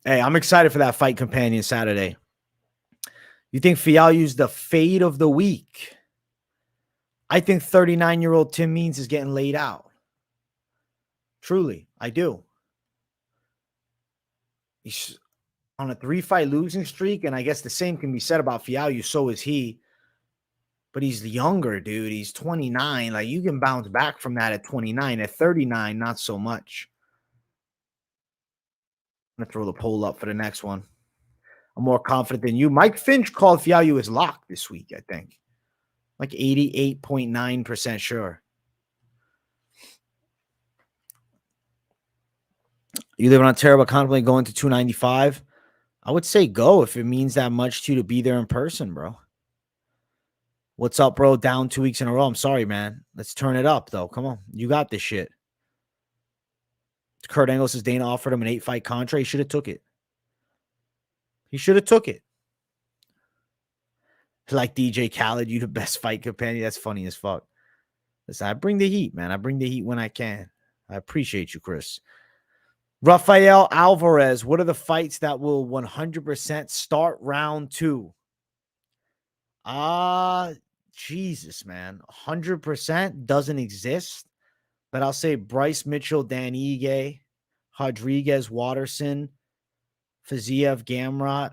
Hey, I'm excited for that fight companion Saturday. You think Fialho's the fade of the week? I think 39-year-old Tim Means is getting laid out. Truly, I do. He's on a 3-fight losing streak, and I guess the same can be said about Fialho. So is he. But he's younger, dude. He's 29. Like, you can bounce back from that at 29. At 39, not so much. I'm going to throw the poll up for the next one. I'm more confident than you. Mike Finch called Fialho his lock this week, I think. Like 88.9% sure. You live in Ontario but contemplating going to 295? I would say go if it means that much to you to be there in person, bro. What's up, bro? Down 2 weeks in a row. I'm sorry, man. Let's turn it up, though. Come on. You got this shit. Kurt Angle says Dana offered him an 8-fight contract. He should have took it. He should have took it. Like DJ Khaled, you the best fight companion. That's funny as fuck. Listen, I bring the heat, man. I bring the heat when I can. I appreciate you, Chris. Rafael Alvarez. What are the fights that will 100% start round 2? Jesus, man. 100% doesn't exist. But I'll say Bryce Mitchell, Dan Ige, Rodriguez, Waterson, Fiziev, Gamrot.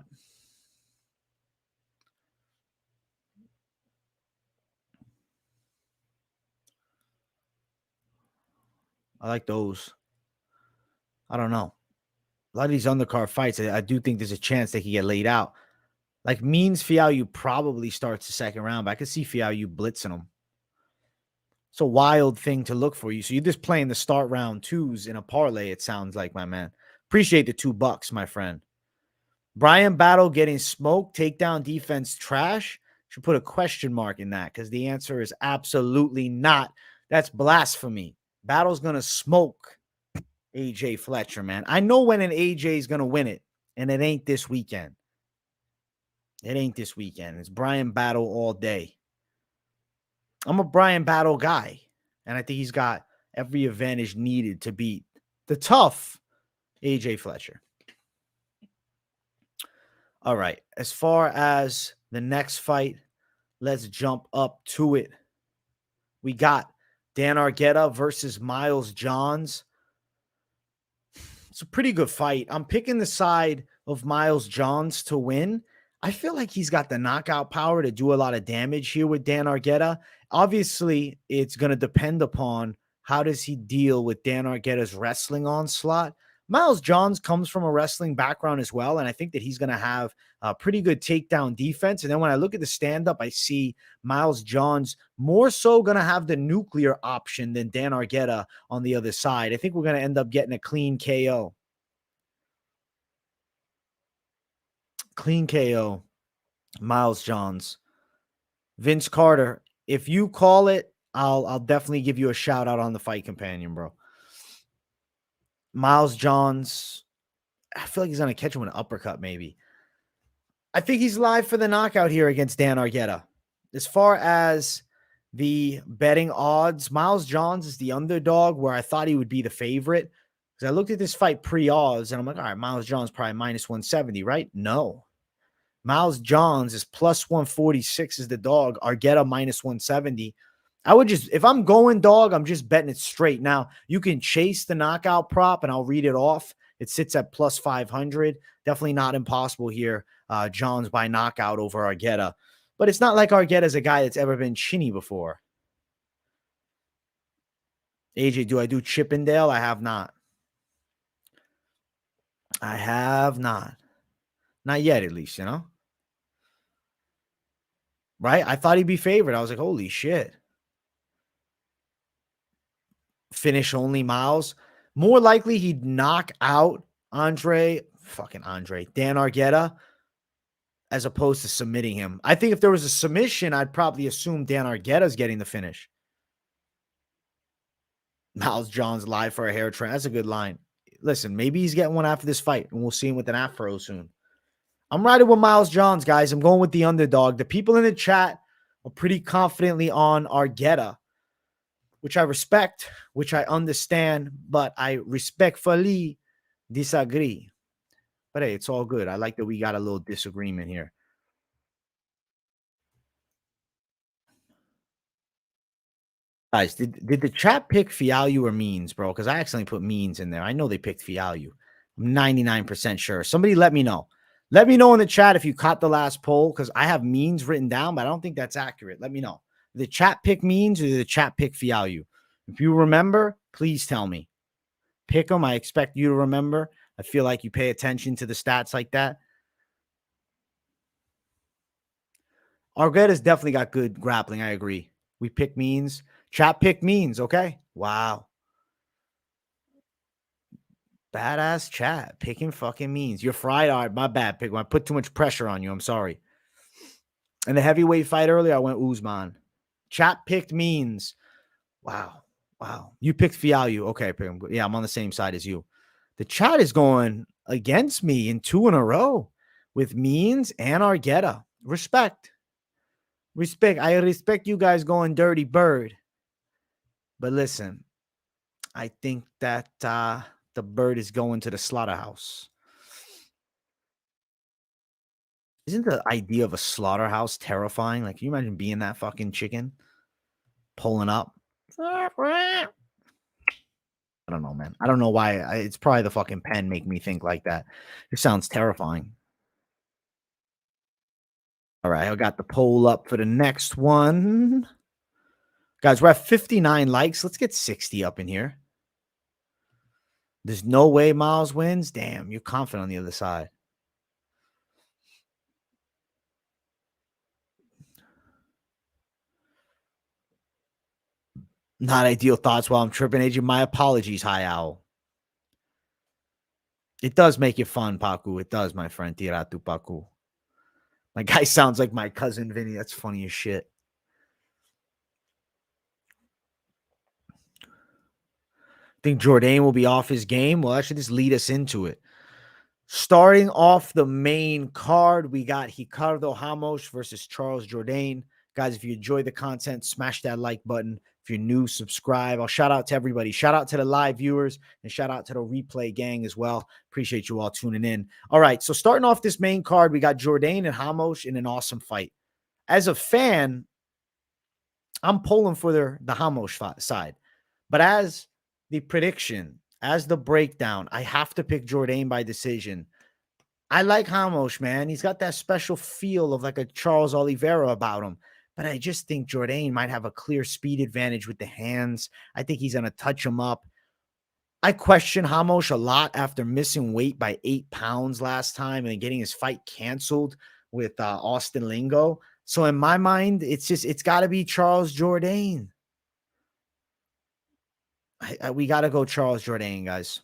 I like those. I don't know. A lot of these undercard fights, I do think there's a chance they could get laid out. Like Means Fialho probably starts the second round, but I could see Fialho blitzing them. It's a wild thing to look for you. So you're just playing the start round 2s in a parlay, it sounds like, my man. Appreciate the $2, my friend. Bryan Battle getting smoked, takedown defense trash. Should put a question mark in that because the answer is absolutely not. That's blasphemy. Battle's going to smoke AJ Fletcher, man. I know when an AJ is going to win it, and it ain't this weekend. It ain't this weekend. It's Bryan Battle all day. I'm a Bryan Battle guy, and I think he's got every advantage needed to beat the tough AJ Fletcher. All right, as far as the next fight, let's jump up to it. We got Dan Argueta versus Miles Johns. It's a pretty good fight. I'm picking the side of Miles Johns to win. I feel like he's got the knockout power to do a lot of damage here with Dan Argueta. Obviously, it's going to depend upon how does he deal with Dan Argueta's wrestling onslaught. Miles Johns comes from a wrestling background as well, and I think that he's going to have a pretty good takedown defense. And then when I look at the stand-up, I see Miles Johns more so going to have the nuclear option than Dan Argueta on the other side. I think we're going to end up getting a clean KO. Clean KO, Miles Johns. Vince Carter, if you call it, I'll definitely give you a shout out on the Fight Companion, bro. Miles Johns, I feel like he's going to catch him with an uppercut, maybe. I think he's live for the knockout here against Dan Argueta. As far as the betting odds, Miles Johns is the underdog where I thought he would be the favorite. Because I looked at this fight pre-odds, and I'm like, all right, Miles Johns probably minus 170, right? No. Miles Johns is plus 146 is the dog. Argueta minus 170. I would just, if I'm going dog, I'm just betting it straight. Now, you can chase the knockout prop, and I'll read it off. It sits at plus 500. Definitely not impossible here. Johns by knockout over Argueta. But it's not like Argueta's a guy that's ever been chinny before. AJ, do I do Chippendale? I have not. I have not. Not yet, at least, you know? Right? I thought he'd be favored. I was like, holy shit. Finish only Miles. More likely he'd knock out Dan Argueta, as opposed to submitting him. I think if there was a submission, I'd probably assume Dan Argueta's getting the finish. Miles Johns live for a hair trend. That's a good line. Listen, maybe he's getting one after this fight, and we'll see him with an afro soon. I'm riding with Miles Johns, guys. I'm going with the underdog. The people in the chat are pretty confidently on Argueta, which I respect, which I understand, but I respectfully disagree. But hey, it's all good. I like that we got a little disagreement here. Guys, did the chat pick Fialho or Means, bro? Because I accidentally put Means in there. I know they picked Fialho. I'm 99% sure. Somebody let me know. Let me know in the chat if you caught the last poll, because I have Means written down, but I don't think that's accurate. Let me know. Did the chat pick Means or did the chat pick Fialho? If you remember, please tell me. Pick them. I expect you to remember. I feel like you pay attention to the stats like that. Argueta's definitely got good grappling. I agree. We pick Means. Chat pick Means. Okay. Wow. Badass chat. Picking fucking Means. You're fried. All right. My bad. Pick. I put too much pressure on you. I'm sorry. And the heavyweight fight earlier, I went Usman. Chat picked Means. Wow. Wow. You picked Fialho. Okay. Yeah, I'm on the same side as you. The chat is going against me in 2 in a row with Means and Argueta. Respect. Respect. I respect you guys going dirty bird. But listen, I think that the bird is going to the slaughterhouse. Isn't the idea of a slaughterhouse terrifying? Like, can you imagine being that fucking chicken pulling up? I don't know, man. I don't know why. It's probably the fucking pen make me think like that. It sounds terrifying. All right, I got the poll up for the next one. Guys, we're at 59 likes. Let's get 60 up in here. There's no way Miles wins. Damn, you're confident on the other side. Not ideal thoughts while I'm tripping, Agent. My apologies, High Owl. It does make it fun, Paku. It does, my friend. Tiratu Paku. My guy sounds like my cousin Vinny. That's funny as shit. Think Jourdain will be off his game? Well, actually, just lead us into it. Starting off the main card, we got Ricardo Ramos versus Charles Jourdain. Guys, if you enjoy the content, smash that like button. If you're new, subscribe. I'll shout out to everybody. Shout out to the live viewers and shout out to the replay gang as well. Appreciate you all tuning in. All right, so starting off this main card, we got Jourdain and Ramos in an awesome fight. As a fan, I'm pulling for the Ramos side. But as the prediction, as the breakdown, I have to pick Jourdain by decision. I like Ramos, man. He's got that special feel of like a Charles Oliveira about him. But I just think Jourdain might have a clear speed advantage with the hands. I think he's going to touch him up. I question Ramos a lot after missing weight by 8 pounds last time and then getting his fight canceled with Austin Lingo. So in my mind, it's got to be Charles Jourdain. We got to go Charles Jourdain, guys.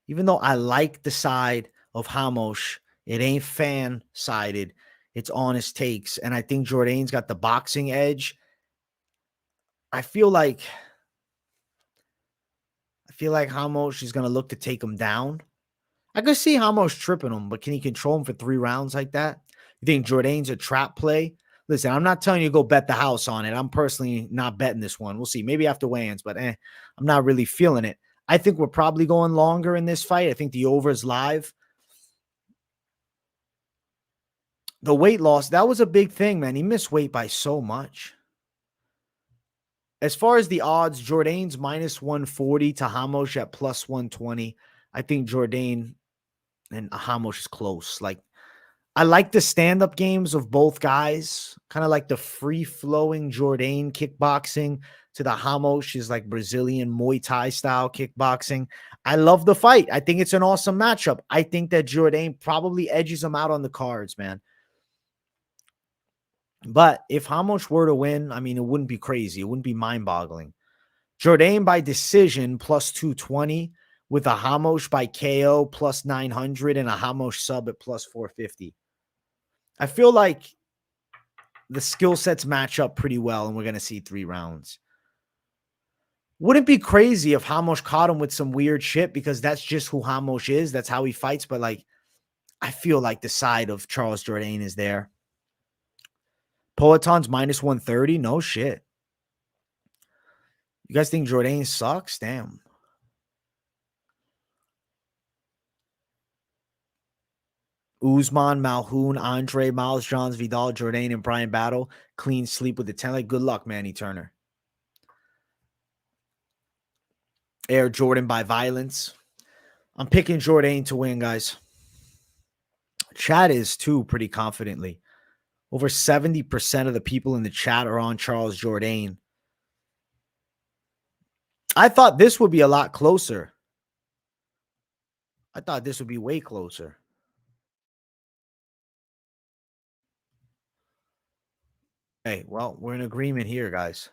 Even though I like the side of Ramos, it ain't fan-sided. It's honest takes. And I think Jourdain's got the boxing edge. I feel like Ramos is going to look to take him down. I could see Ramos tripping him, but can he control him for 3 rounds like that? You think Jourdain's a trap play? Listen, I'm not telling you to go bet the house on it. I'm personally not betting this one. We'll see. Maybe after weigh-ins, but I'm not really feeling it. I think we're probably going longer in this fight. I think the over is live. The weight loss, that was a big thing, man. He missed weight by so much. As far as the odds, Jourdain's minus 140 to Ramos at plus 120. I think Jourdain and Ramos is close. Like, I like the stand-up games of both guys. Kind of like the free-flowing Jourdain kickboxing to the Ramos is like Brazilian Muay Thai style kickboxing. I love the fight. I think it's an awesome matchup. I think that Jourdain probably edges him out on the cards, man. But if Ramos were to win, I mean, it wouldn't be crazy. It wouldn't be mind-boggling. Jourdain by decision plus 220 with a Ramos by KO plus 900 and a Ramos sub at plus 450. I feel like the skill sets match up pretty well, and we're going to see 3 rounds. Wouldn't be crazy if Ramos caught him with some weird shit because that's just who Ramos is. That's how he fights. But, like, I feel like the side of Charles Jourdain is there. Poeton's minus 130? No shit. You guys think Jourdain sucks? Damn. Usman, Malkoun, Andre, Miles Johns, Vidal, Jourdain, and Bryan battle. Clean sleep with the 10. Like, good luck, Manny Turner. Air Jordan by violence. I'm picking Jourdain to win, guys. Chat is too, pretty confidently. Over 70% of the people in the chat are on Charles Jourdain. I thought this would be a lot closer. I thought this would be way closer. Hey, well, we're in agreement here, guys.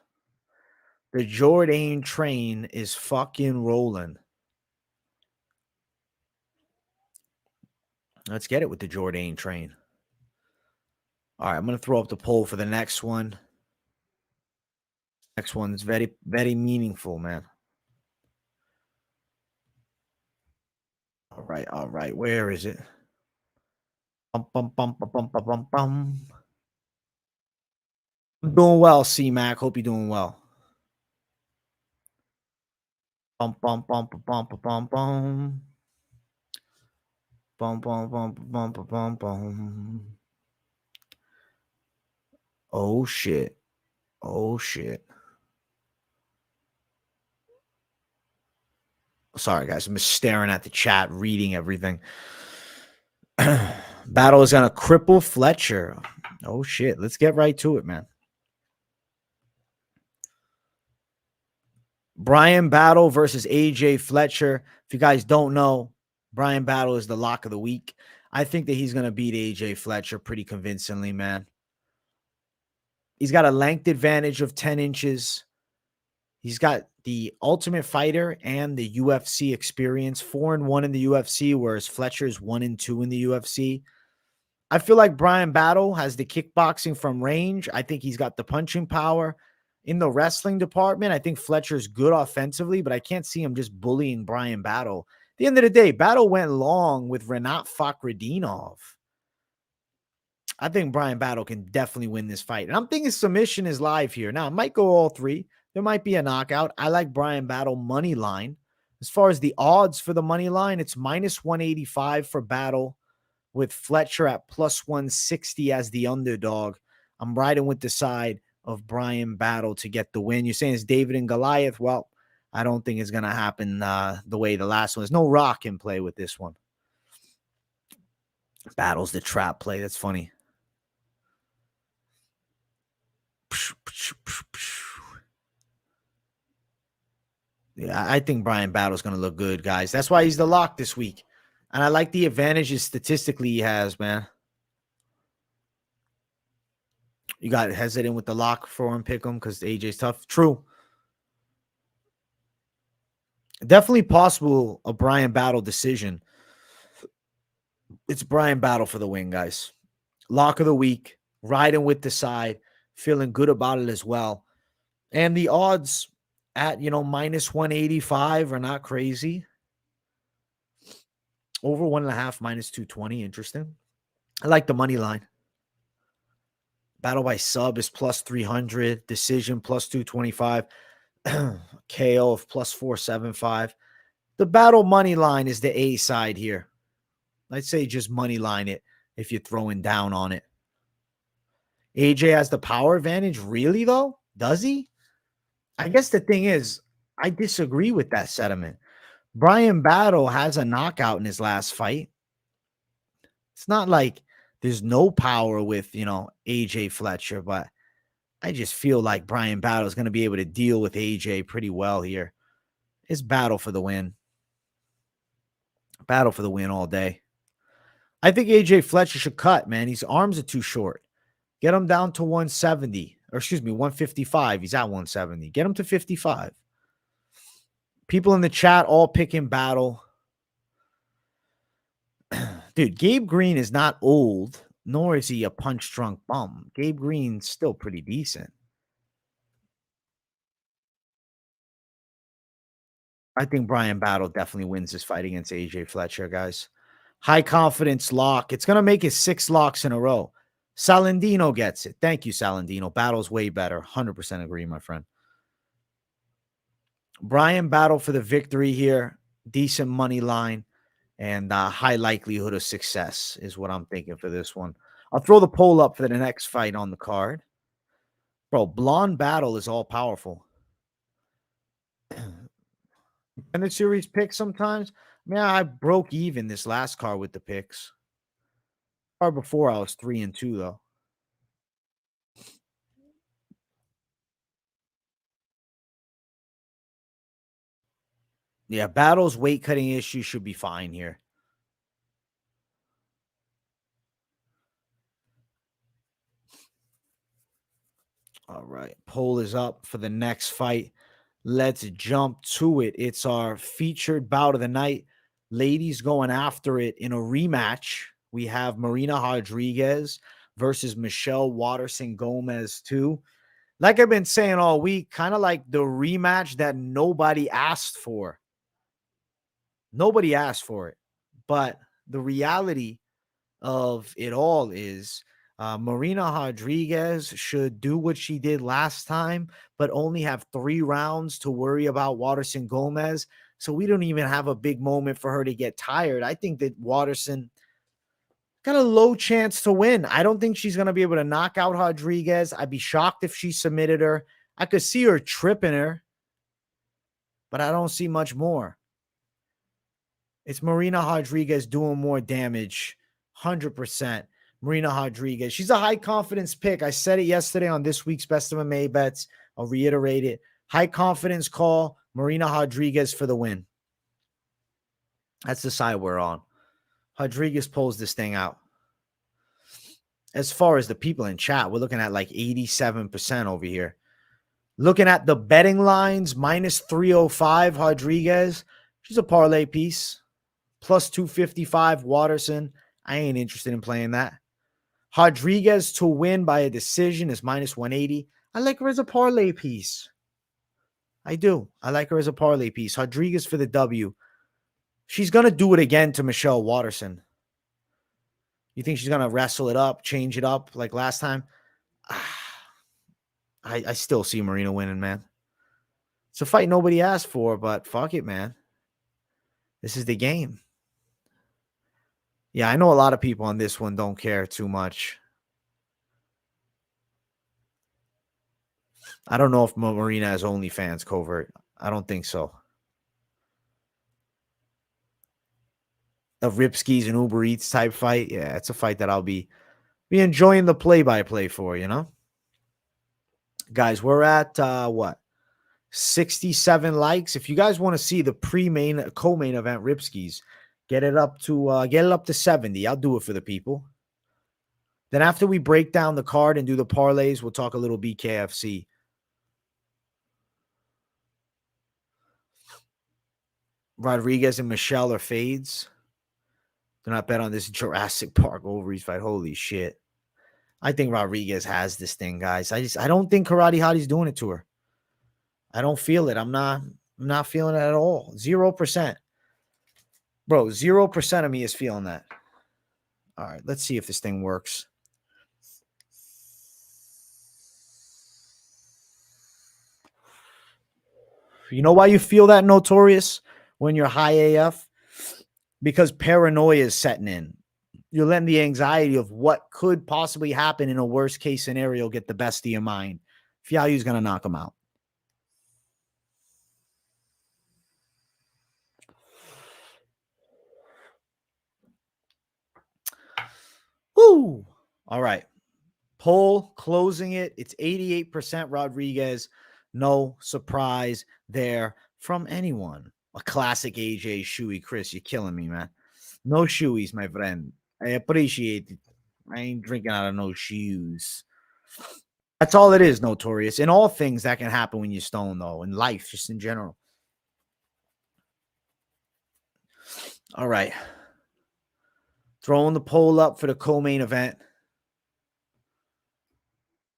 The Jourdain train is fucking rolling. Let's get it with the Jourdain train. All right, I'm going to throw up the poll for the next one. Next one's very, very meaningful, man. All right. Where is it? Bum, bum, bum, bum, bum, bum, bum, bum. I'm doing well, C-Mac. Hope you're doing well. Bum, bum, bum, bum, bum, bum, bum. Bum, bum, bum, bum, bum, bum, bum. Oh, shit. Oh, shit. Sorry, guys. I'm just staring at the chat, reading everything. Battle is going to cripple Fletcher. Oh, shit. Let's get right to it, man. Bryan Battle versus AJ Fletcher. If you guys don't know, Bryan Battle is the lock of the week. I think that he's going to beat AJ Fletcher pretty convincingly, man. He's got a length advantage of 10 inches. He's got the Ultimate Fighter and the UFC experience. 4-1 in the UFC, whereas Fletcher is 1-2 in the UFC. I feel like Bryan Battle has the kickboxing from range. I think he's got the punching power. In the wrestling department, I think Fletcher's good offensively, but I can't see him just bullying Bryan Battle. At the end of the day, Battle went long with Renat Fakhretdinov. I think Bryan Battle can definitely win this fight. And I'm thinking submission is live here. Now, it might go all 3. There might be a knockout. I like Bryan Battle money line. As far as the odds for the money line, it's minus 185 for Battle with Fletcher at plus 160 as the underdog. I'm riding with the side of Bryan Battle to get the win. You're saying it's David and Goliath? Well, I don't think it's going to happen the way the last one is. No Rock in play with this one. Battle's the trap play. That's funny. Yeah, I think Bryan Battle's going to look good, guys. That's why he's the lock this week. And I like the advantages statistically he has, man. You got hesitant with the lock for him, pick him because AJ's tough. True. Definitely possible a Bryan Battle decision. It's Bryan Battle for the win, guys. Lock of the week, riding with the side, feeling good about it as well. And the odds at, minus 185 are not crazy. Over 1.5, minus 220. Interesting. I like the money line. Battle by sub is plus 300. Decision plus 225. KO of plus 475. The battle money line is the A side here. I'd say just money line it if you're throwing down on it. AJ has the power advantage. Really, though? Does he? I guess the thing is, I disagree with that sentiment. Bryan Battle has a knockout in his last fight. It's not like there's no power with, AJ Fletcher, but I just feel like Bryan Battle is going to be able to deal with AJ pretty well here. It's Battle for the win. Battle for the win all day. I think AJ Fletcher should cut, man. His arms are too short. Get him down to 170. Or excuse me, 155. He's at 170. Get him to 55. People in the chat all picking Battle. Dude, Gabe Green is not old, nor is he a punch-drunk bum. Gabe Green's still pretty decent. I think Bryan Battle definitely wins this fight against AJ Fletcher, guys. High confidence lock. It's going to make it 6 locks in a row. Salandino gets it. Thank you, Salandino. Battle's way better. 100% agree, my friend. Bryan Battle for the victory here. Decent money line and high likelihood of success is what I'm thinking for this one. I'll throw the poll up for the next fight on the card. Bro, Blonde Battle is all powerful. And the series pick sometimes. Man, I broke even this last card with the picks. Card before I was 3-2 though. Yeah, Battle's weight cutting issue should be fine here. All right, poll is up for the next fight. Let's jump to it. It's our featured bout of the night. Ladies going after it in a rematch. We have Marina Rodriguez versus Michelle Waterson-Gomez too. Like I've been saying all week, kind of like the rematch that nobody asked for. Nobody asked for it. But the reality of it all is Marina Rodriguez should do what she did last time, but only have 3 rounds to worry about Waterson-Gomez. So we don't even have a big moment for her to get tired. I think that Waterson got a low chance to win. I don't think she's going to be able to knock out Rodriguez. I'd be shocked if she submitted her. I could see her tripping her, but I don't see much more. It's Marina Rodriguez doing more damage. 100%. Marina Rodriguez. She's a high confidence pick. I said it yesterday on this week's Best of MMA Bets. I'll reiterate it. High confidence call. Marina Rodriguez for the win. That's the side we're on. Rodriguez pulls this thing out. As far as the people in chat, we're looking at like 87% over here. Looking at the betting lines, minus 305 Rodriguez. She's a parlay piece. Plus 255 Waterson. I ain't interested in playing that. Rodriguez to win by a decision is minus 180. I like her as a parlay piece. I do. I like her as a parlay piece. Rodriguez for the W. She's going to do it again to Michelle Waterson. You think she's going to wrestle it up, change it up like last time? I still see Marina winning, man. It's a fight nobody asked for, but fuck it, man. This is the game. Yeah, I know a lot of people on this one don't care too much. I don't know if Marina has OnlyFans covert. I don't think so. A Ripskis and Uber Eats type fight. Yeah, it's a fight that I'll be enjoying the play-by-play for, you know? Guys, we're at what? 67 likes. If you guys want to see the pre-main co-main event Ripskis, get it up to 70. I'll do it for the people. Then after we break down the card and do the parlays, we'll talk a little BKFC. Rodriguez and Michelle are fades. Do not bet on this Jurassic Park Overeem fight. Holy shit. I think Rodriguez has this thing, guys. I don't think Karate Hottie's doing it to her. I don't feel it. I'm not feeling it at all. 0%. Bro, 0% of me is feeling that. All right, let's see if this thing works. You know why you feel that, Notorious, when you're high AF? Because paranoia is setting in. You're letting the anxiety of what could possibly happen in a worst case scenario get the best of your mind. Fialho's going to knock him out. Woo! All right. Poll closing it. It's 88% Rodriguez. No surprise there from anyone. A classic AJ Shoey. Chris, you're killing me, man. No shoeies, my friend. I appreciate it. I ain't drinking out of no shoes. That's all it is, Notorious. In all things that can happen when you stone, though, in life, just in general. All right. Throwing the poll up for the co-main event.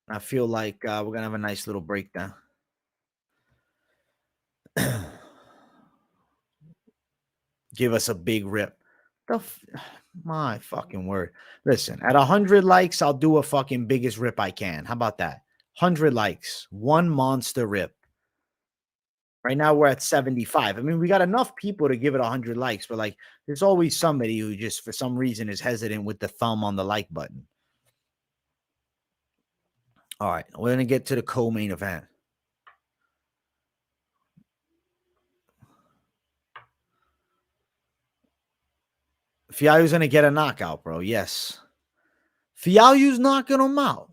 I feel like we're going to have a nice little breakdown. Give us a big rip. My fucking word. Listen, at 100 likes, I'll do a fucking biggest rip I can. How about that? 100 likes. One monster rip. Right now, we're at 75. I mean, we got enough people to give it 100 likes, but like, there's always somebody who just, for some reason, is hesitant with the thumb on the like button. All right, we're going to get to the co-main event. Fialho's going to get a knockout, bro. Yes. Fialho's knocking him out.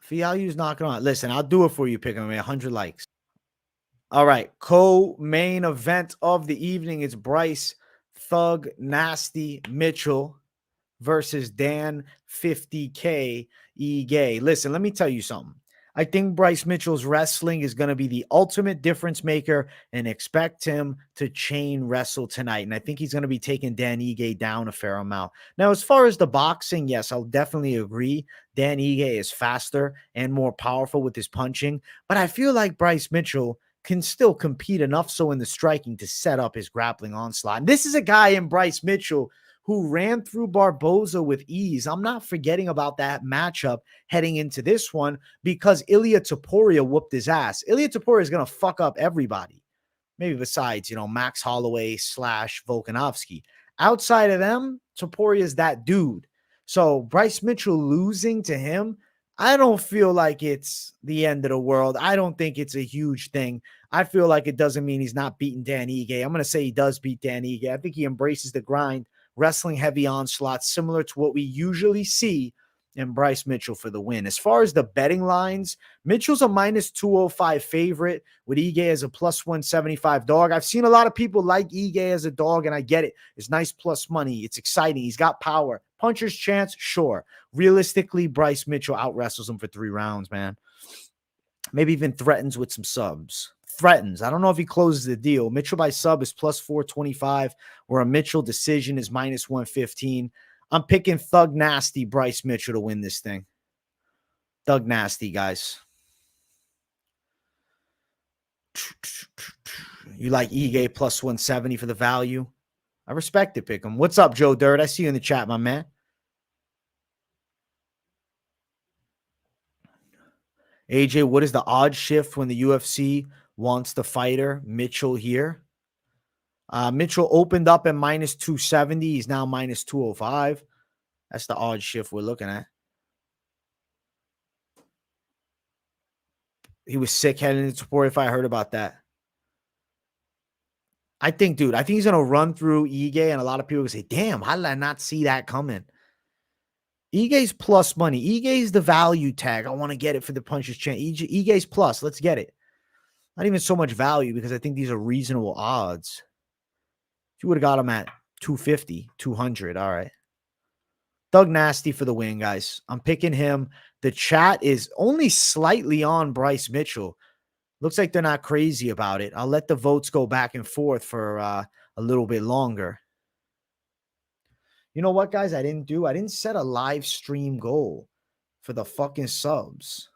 Fialho's knocking him out. Listen, I'll do it for you, pick him 100 likes. All right, co-main event of the evening is Bryce Thug Nasty Mitchell versus Dan 50K E Gay. Listen, let me tell you something. I think Bryce Mitchell's wrestling is going to be the ultimate difference maker, and expect him to chain wrestle tonight. And I think he's going to be taking Dan Ige down a fair amount. Now, as far as the boxing, yes, I'll definitely agree. Dan Ige is faster and more powerful with his punching, but I feel like Bryce Mitchell can still compete enough so in the striking to set up his grappling onslaught. And this is a guy in Bryce Mitchell who ran through Barboza with ease. I'm not forgetting about that matchup heading into this one because Ilia Topuria whooped his ass. Ilia Topuria is going to fuck up everybody. Maybe besides, Max Holloway / Volkanovski. Outside of them, Topuria is that dude. So Bryce Mitchell losing to him, I don't feel like it's the end of the world. I don't think it's a huge thing. I feel like it doesn't mean he's not beating Dan Ige. I'm going to say he does beat Dan Ige. I think he embraces the grind. Wrestling heavy onslaught, similar to what we usually see in Bryce Mitchell for the win. As far as the betting lines, Mitchell's a minus 205 favorite with Ige as a plus 175 dog. I've seen a lot of people like Ige as a dog, and I get it. It's nice plus money. It's exciting. He's got power. Puncher's chance, sure. Realistically, Bryce Mitchell out wrestles him for 3 rounds, man. Maybe even threatens with some subs. Threatens. I don't know if he closes the deal. Mitchell by sub is plus 425, where a Mitchell decision is minus 115. I'm picking Thug Nasty Bryce Mitchell to win this thing. Thug Nasty, guys. You like Ige plus 170 for the value? I respect it, pick him. What's up, Joe Dirt? I see you in the chat, my man. AJ, what is the odd shift when the UFC wants the fighter Mitchell here? Mitchell opened up at minus 270. He's now minus 205. That's the odd shift we're looking at. He was sick heading into 45. I heard about that. I think, dude, I think he's going to run through Ige, and a lot of people will say, damn, how did I not see that coming? Ige's plus money. Ige's the value tag. I want to get it for the puncher's chance. Ige's plus. Let's get it. Not even so much value because I think these are reasonable odds. You would have got him at 250, 200. All right. Doug Nasty for the win, guys. I'm picking him. The chat is only slightly on Bryce Mitchell. Looks like they're not crazy about it. I'll let the votes go back and forth for a little bit longer. You know what, guys? I didn't set a live stream goal for the fucking subs.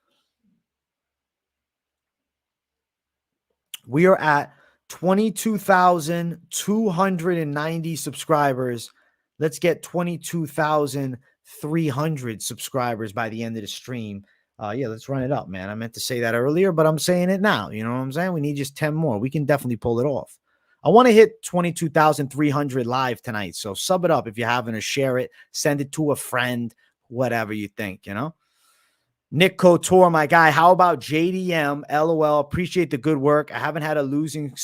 We are at 22,290 subscribers. Let's get 22,300 subscribers by the end of the stream. Yeah, let's run it up, man. I meant to say that earlier, but I'm saying it now. You know what I'm saying? We need just 10 more. We can definitely pull it off. I want to hit 22,300 live tonight. So sub it up if you haven't, or share it. Send it to a friend, whatever you think, you know? Nick Couture, my guy. How about JDM? LOL. Appreciate the good work. I haven't had a losing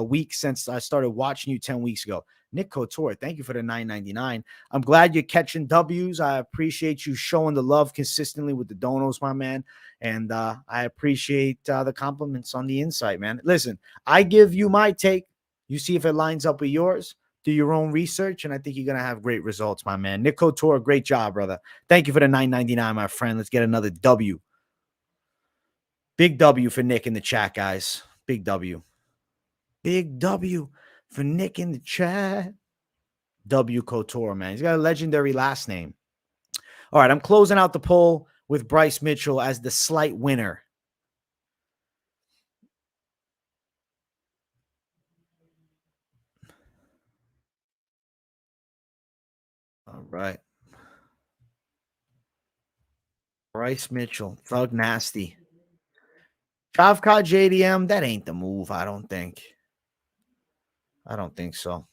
week since I started watching you 10 weeks ago. Nick Couture, thank you for the $9.99. I'm glad you're catching W's. I appreciate you showing the love consistently with the donos, my man. And I appreciate the compliments on the insight, man. Listen, I give you my take. You see if it lines up with yours. Do your own research, and I think you're going to have great results, my man. Nick Couture, great job, brother. Thank you for the $9.99, my friend. Let's get another W. Big W for Nick in the chat, guys. Big W. Big W for Nick in the chat. W Couture, man. He's got a legendary last name. All right, I'm closing out the poll with Bryce Mitchell as the slight winner. All right. Bryce Mitchell, Thug Nasty. Shavkat JDM, that ain't the move, I don't think. I don't think so.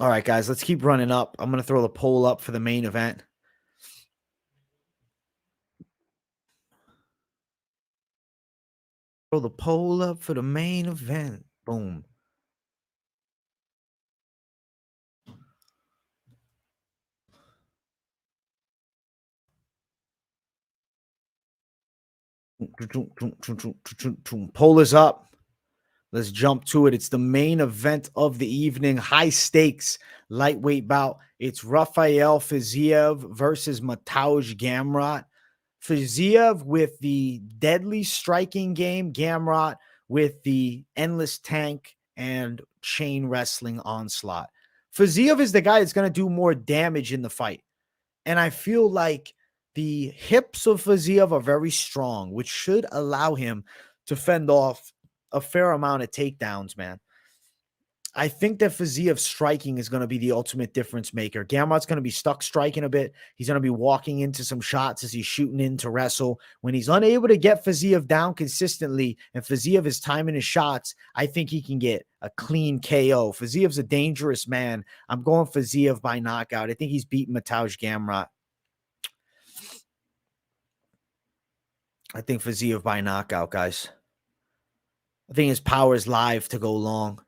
All right, guys, let's keep running up. I'm going to throw the poll up for the main event. Throw the poll up for the main event. Boom. Poll is up. Let's jump to it. It's the main event of the evening. High stakes lightweight bout. It's Rafael Fiziev versus Mateusz Gamrot. Fiziev with the deadly striking game. Gamrot with the endless tank and chain wrestling onslaught. Fiziev is the guy that's going to do more damage in the fight. And I feel like the hips of Fiziev are very strong, which should allow him to fend off a fair amount of takedowns, man. I think that Fiziev's striking is going to be the ultimate difference maker. Gamrot's going to be stuck striking a bit. He's going to be walking into some shots as he's shooting in to wrestle. When he's unable to get Fiziev down consistently and Fiziev is timing his shots, I think he can get a clean KO. Fiziev's a dangerous man. I'm going Fiziev by knockout. I think he's beaten Mateusz Gamrot. I think Fiziev by knockout, guys. I think his power is live to go long.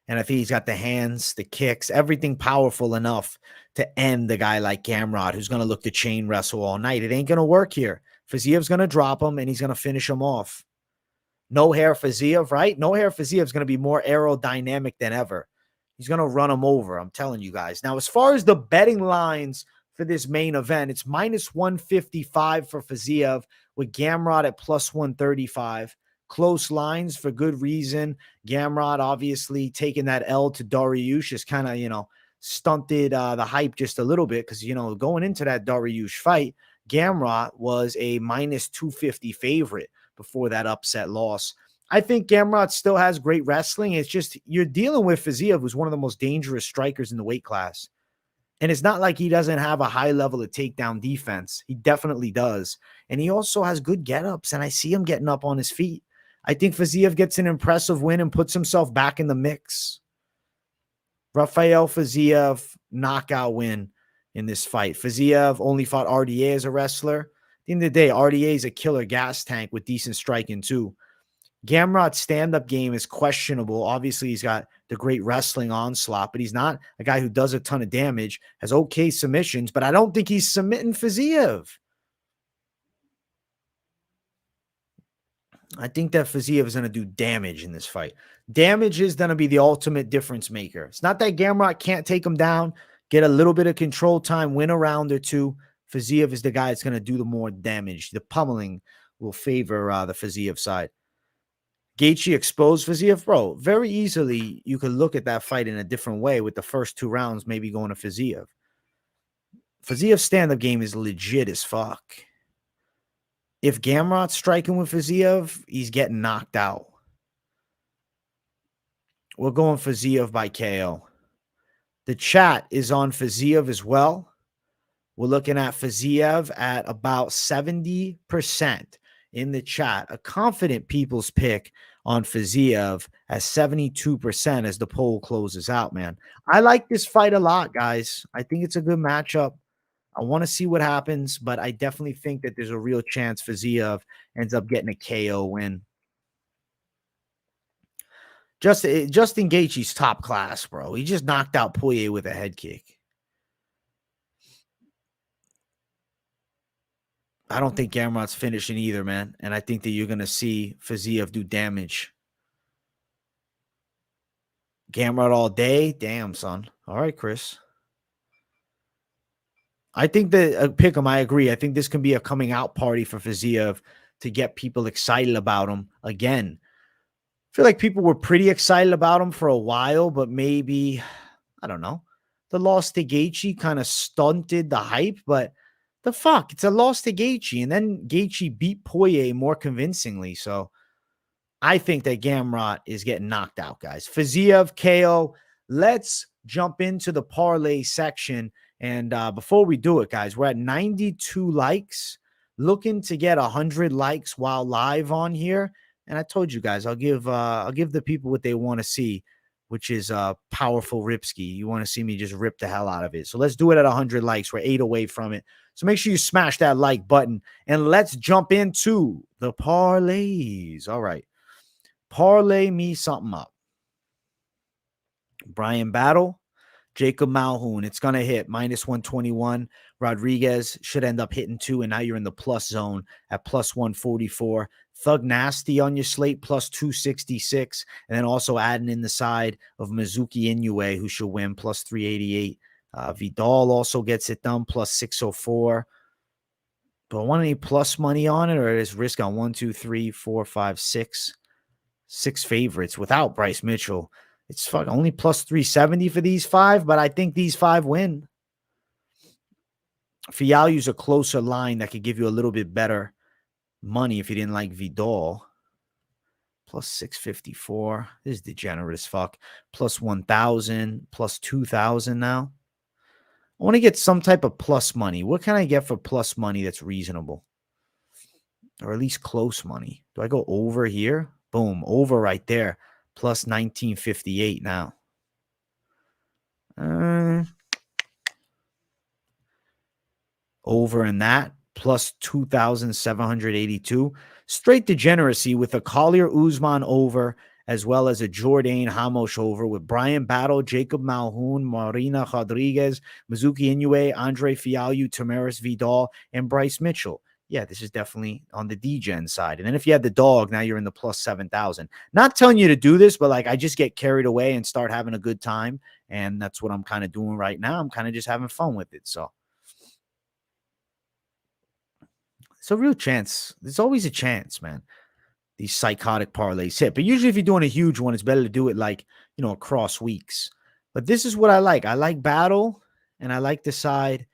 And I think he's got the hands, the kicks, everything powerful enough to end the guy like Gamrot, who's going to look to chain wrestle all night. It ain't going to work here. Fiziev's going to drop him, and he's going to finish him off. No hair Fiziev, right? No hair Fiziev's going to be more aerodynamic than ever. He's going to run him over, I'm telling you guys. Now, as far as the betting lines for this main event, it's minus 155 for Fiziev with Gamrot at plus 135. Close lines for good reason. Gamrot obviously taking that L to Dariush is kind of, stunted the hype just a little bit because, going into that Dariush fight, Gamrot was a minus 250 favorite before that upset loss. I think Gamrot still has great wrestling. It's just you're dealing with Fiziev, who's one of the most dangerous strikers in the weight class. And it's not like he doesn't have a high level of takedown defense. He definitely does. And he also has good get-ups, and I see him getting up on his feet. I think Fiziev gets an impressive win and puts himself back in the mix. Rafael Fiziev, knockout win in this fight. Fiziev only fought RDA as a wrestler. the end of the day, RDA is a killer gas tank with decent striking too. Gamrot's stand-up game is questionable. Obviously, he's got the great wrestling onslaught, but he's not a guy who does a ton of damage, has okay submissions, but I don't think he's submitting Fiziev. I think that Fiziev is going to do damage in this fight. Damage is going to be the ultimate difference maker. It's not that Gamrot can't take him down, get a little bit of control time, win a round or two. Fiziev is the guy that's going to do the more damage. The pummeling will favor the Fiziev side. Gaethje exposed Fiziev, bro. Very easily, you could look at that fight in a different way with the first 2 rounds maybe going to Fiziev. Fiziev's stand-up game is legit as fuck. If Gamrot's striking with Fiziev, he's getting knocked out. We're going Fiziev by KO. The chat is on Fiziev as well. We're looking at Fiziev at about 70% in the chat. A confident people's pick on Fiziev at 72% as the poll closes out, man. I like this fight a lot, guys. I think it's a good matchup. I want to see what happens, but I definitely think that there's a real chance Fiziev ends up getting a KO win. Justin Gaethje's top class, bro. He just knocked out Poirier with a head kick. I don't think Gamrot's finishing either, man. And I think that you're going to see Fiziev do damage. Gamrot all day? Damn, son. All right, Chris. I think that pick him. I agree. I think this can be a coming out party for Fiziev to get people excited about him again. I feel like people were pretty excited about him for a while, but maybe, I don't know. The loss to Gaethje kind of stunted the hype, but the fuck? It's a loss to Gaethje, and then Gaethje beat Poirier more convincingly. So I think that Gamrot is getting knocked out, guys. Fiziev, KO. Let's jump into the parlay section. And before we do it, guys, we're at 92 likes, looking to get 100 likes while live on here. And I told you guys, I'll give the people what they want to see, which is powerful Ripski. You want to see me just rip the hell out of it. So let's do it at 100 likes. We're 8 away from it. So make sure you smash that like button. And let's jump into the parlays. All right. Parlay me something up. Bryan battle. Jacob Malkoun, it's going to hit -121. Rodriguez should end up hitting 2, and now you're in the plus zone at +144. Thug Nasty on your slate, +266. And then also adding in the side of Mizuki Inoue, who should win, +388. Vidal also gets it done, +604. Do I want any plus money on it, or is risk on 1, 2, 3, 4, 5, 6? 6 favorites without Bryce Mitchell. It's only +370 for these 5, but I think these 5 win. Fialho's a closer line that could give you a little bit better money if you didn't like Vidal. +654. This is degenerate as fuck. +1,000, +2,000 now. I want to get some type of plus money. What can I get for plus money that's reasonable? Or at least close money. Do I go over here? Boom, over right there. +1958 now. Over in that, +2,782. Straight degeneracy with a Collier Usman over, as well as a Jourdain Ramos over, with Bryan battle, Jacob Malkoun, Marina Rodriguez, Mizuki Inoue, Andre Fialho, Tamires Vidal, and Bryce Mitchell. Yeah, this is definitely on the degen side. And then if you had the dog, now you're in the +7,000. Not telling you to do this, but like I just get carried away and start having a good time. And that's what I'm kind of doing right now. I'm kind of just having fun with it. So it's a real chance. There's always a chance, man. These psychotic parlays hit. But usually if you're doing a huge one, it's better to do it like, across weeks. But this is what I like. I like battle, and I like the side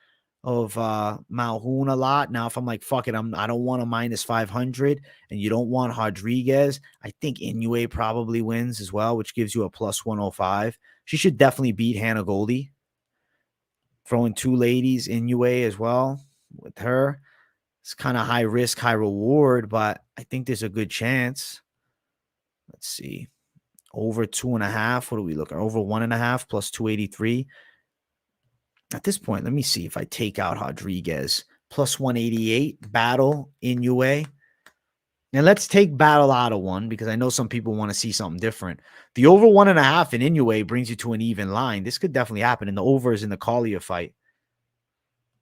of Malkoun a lot. Now, if I'm like, fuck it, I don't want a -500, and you don't want Rodriguez, I think Inoue probably wins as well, which gives you a +105. She should definitely beat Hannah Goldy. Throwing 2 ladies, Inoue as well with her. It's kind of high risk, high reward, but I think there's a good chance. Let's see. Over 2.5. What are we looking? Over 1.5 +283. At this point, let me see if I take out Rodriguez, plus 188. Battle, Inoue. And let's take Battle out of one because I know some people want to see something different. The over 1.5 in Inoue brings you to an even line. This could definitely happen. And the over is in the Collier fight.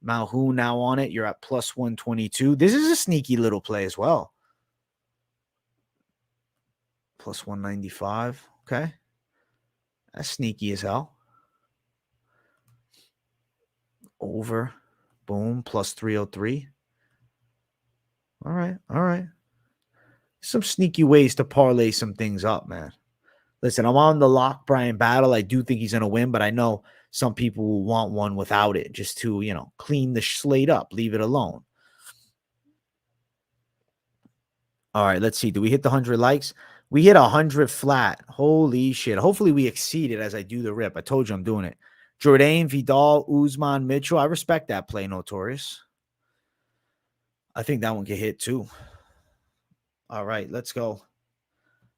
Malkoun now on it. You're at plus 122. This is a sneaky little play as well. Plus 195. Okay. That's sneaky as hell. Over. Boom. Plus 303. All right. All right. Some sneaky ways to parlay some things up, man. Listen, I'm on the lock Bryan battle. I do think he's going to win, but I know some people will want one without it just to, clean the slate up, leave it alone. All right, let's see. Do we hit the 100 likes? We hit 100 flat. Holy shit. Hopefully we exceed it as I do the rip. I told you I'm doing it. Jourdain, Vidal, Usman, Mitchell. I respect that play, Notorious. I think that one can hit too. All right, let's go.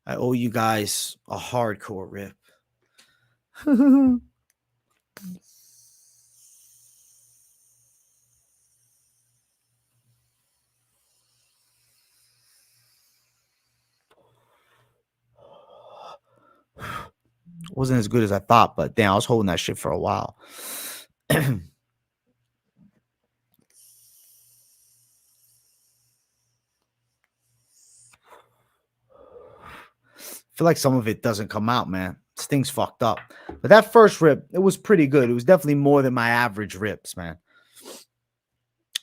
I owe you guys a hardcore rip. Wasn't as good as I thought, but damn, I was holding that shit for a while. Feel like some of it doesn't come out, man. This thing's fucked up. But that first rip, it was pretty good. It was definitely more than my average rips, man.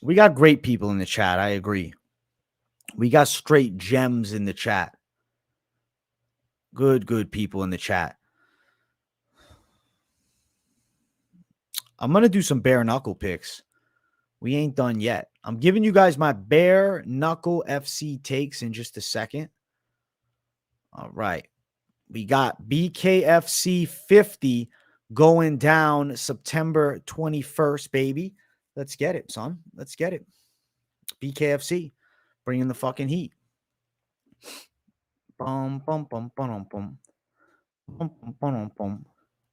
We got great people in the chat. I agree. We got straight gems in the chat. Good people in the chat. I'm going to do some bare knuckle picks. We ain't done yet. I'm giving you guys my bare knuckle FC takes in just a second. All right. We got BKFC 50 going down September 21st, baby. Let's get it, son. Let's get it. BKFC bringing the fucking heat. Bum, bum, bum, bum, bum, bum, bum, bum, bum.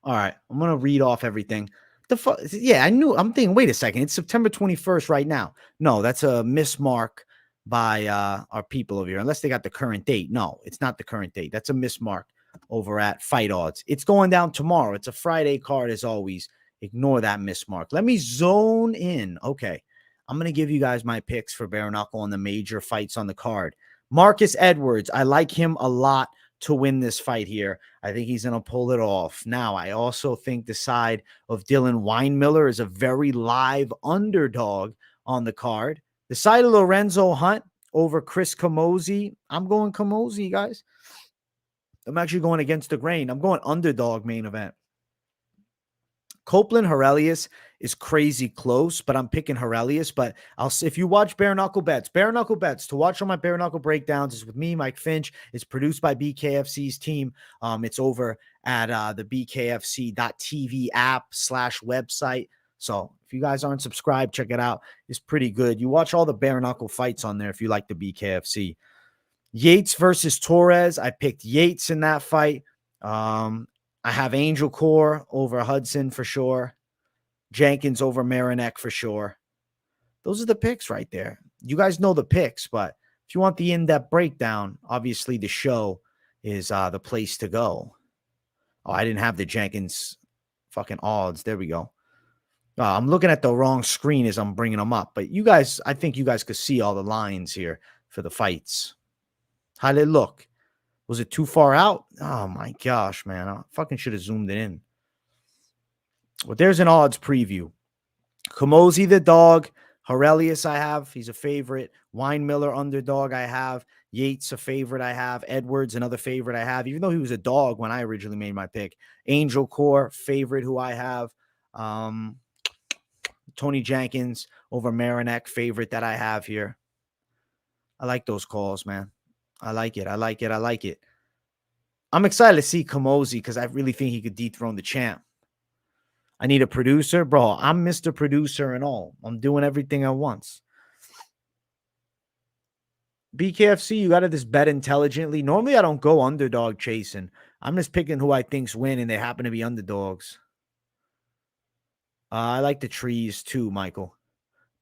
All right. I'm going to read off everything. The fuck? Yeah, I knew. I'm thinking, wait a second. It's September 21st right now. No, that's a mismark by our people over here, unless they got the current date. No, it's not the current date. That's a mismark over at Fight Odds. It's going down tomorrow. It's a Friday card as always. Ignore that mismark. Let me zone in. Okay. I'm going to give you guys my picks for bare knuckle on the major fights on the card. Marcus Edwards. I like him a lot to win this fight here. I think he's going to pull it off. Now, I also think the side of Dylan Weinmiller is a very live underdog on the card. The side of Lorenzo Hunt over Chris Camozzi. I'm going Camozzi, guys. I'm actually going against the grain. I'm going underdog main event. Copeland Aurelius is crazy close, but I'm picking Aurelius. But if you watch Bare Knuckle Bets, to watch all my Bare Knuckle breakdowns is with me, Mike Finch. It's produced by BKFC's team. It's over at the BKFC.TV app/website. So if you guys aren't subscribed, check it out. It's pretty good. You watch all the bare knuckle fights on there if you like the BKFC. Yates versus Torres. I picked Yates in that fight. I have Angel Core over Hudson for sure. Jenkins over Marinek for sure. Those are the picks right there. You guys know the picks, but if you want the in-depth breakdown, obviously the show is the place to go. Oh, I didn't have the Jenkins fucking odds. There we go. I'm looking at the wrong screen as I'm bringing them up. But you guys, I think you guys could see all the lines here for the fights. How did it look? Was it too far out? Oh, my gosh, man. I fucking should have zoomed it in. Well, there's an odds preview. Camozzi the dog. Aurelius I have. He's a favorite. Weinmiller underdog I have. Yates a favorite I have. Edwards another favorite I have, even though he was a dog when I originally made my pick. Angel Core favorite who I have. Tony Jenkins over Marinek favorite that I have here. I like those calls, man. I like it. I'm excited to see Camozzi because I really think he could dethrone the champ. I need a producer. Bro, I'm Mr. Producer and all. I'm doing everything at once. BKFC, you got to just bet intelligently. Normally, I don't go underdog chasing. I'm just picking who I think's win, and they happen to be underdogs. I like the trees too, Michael.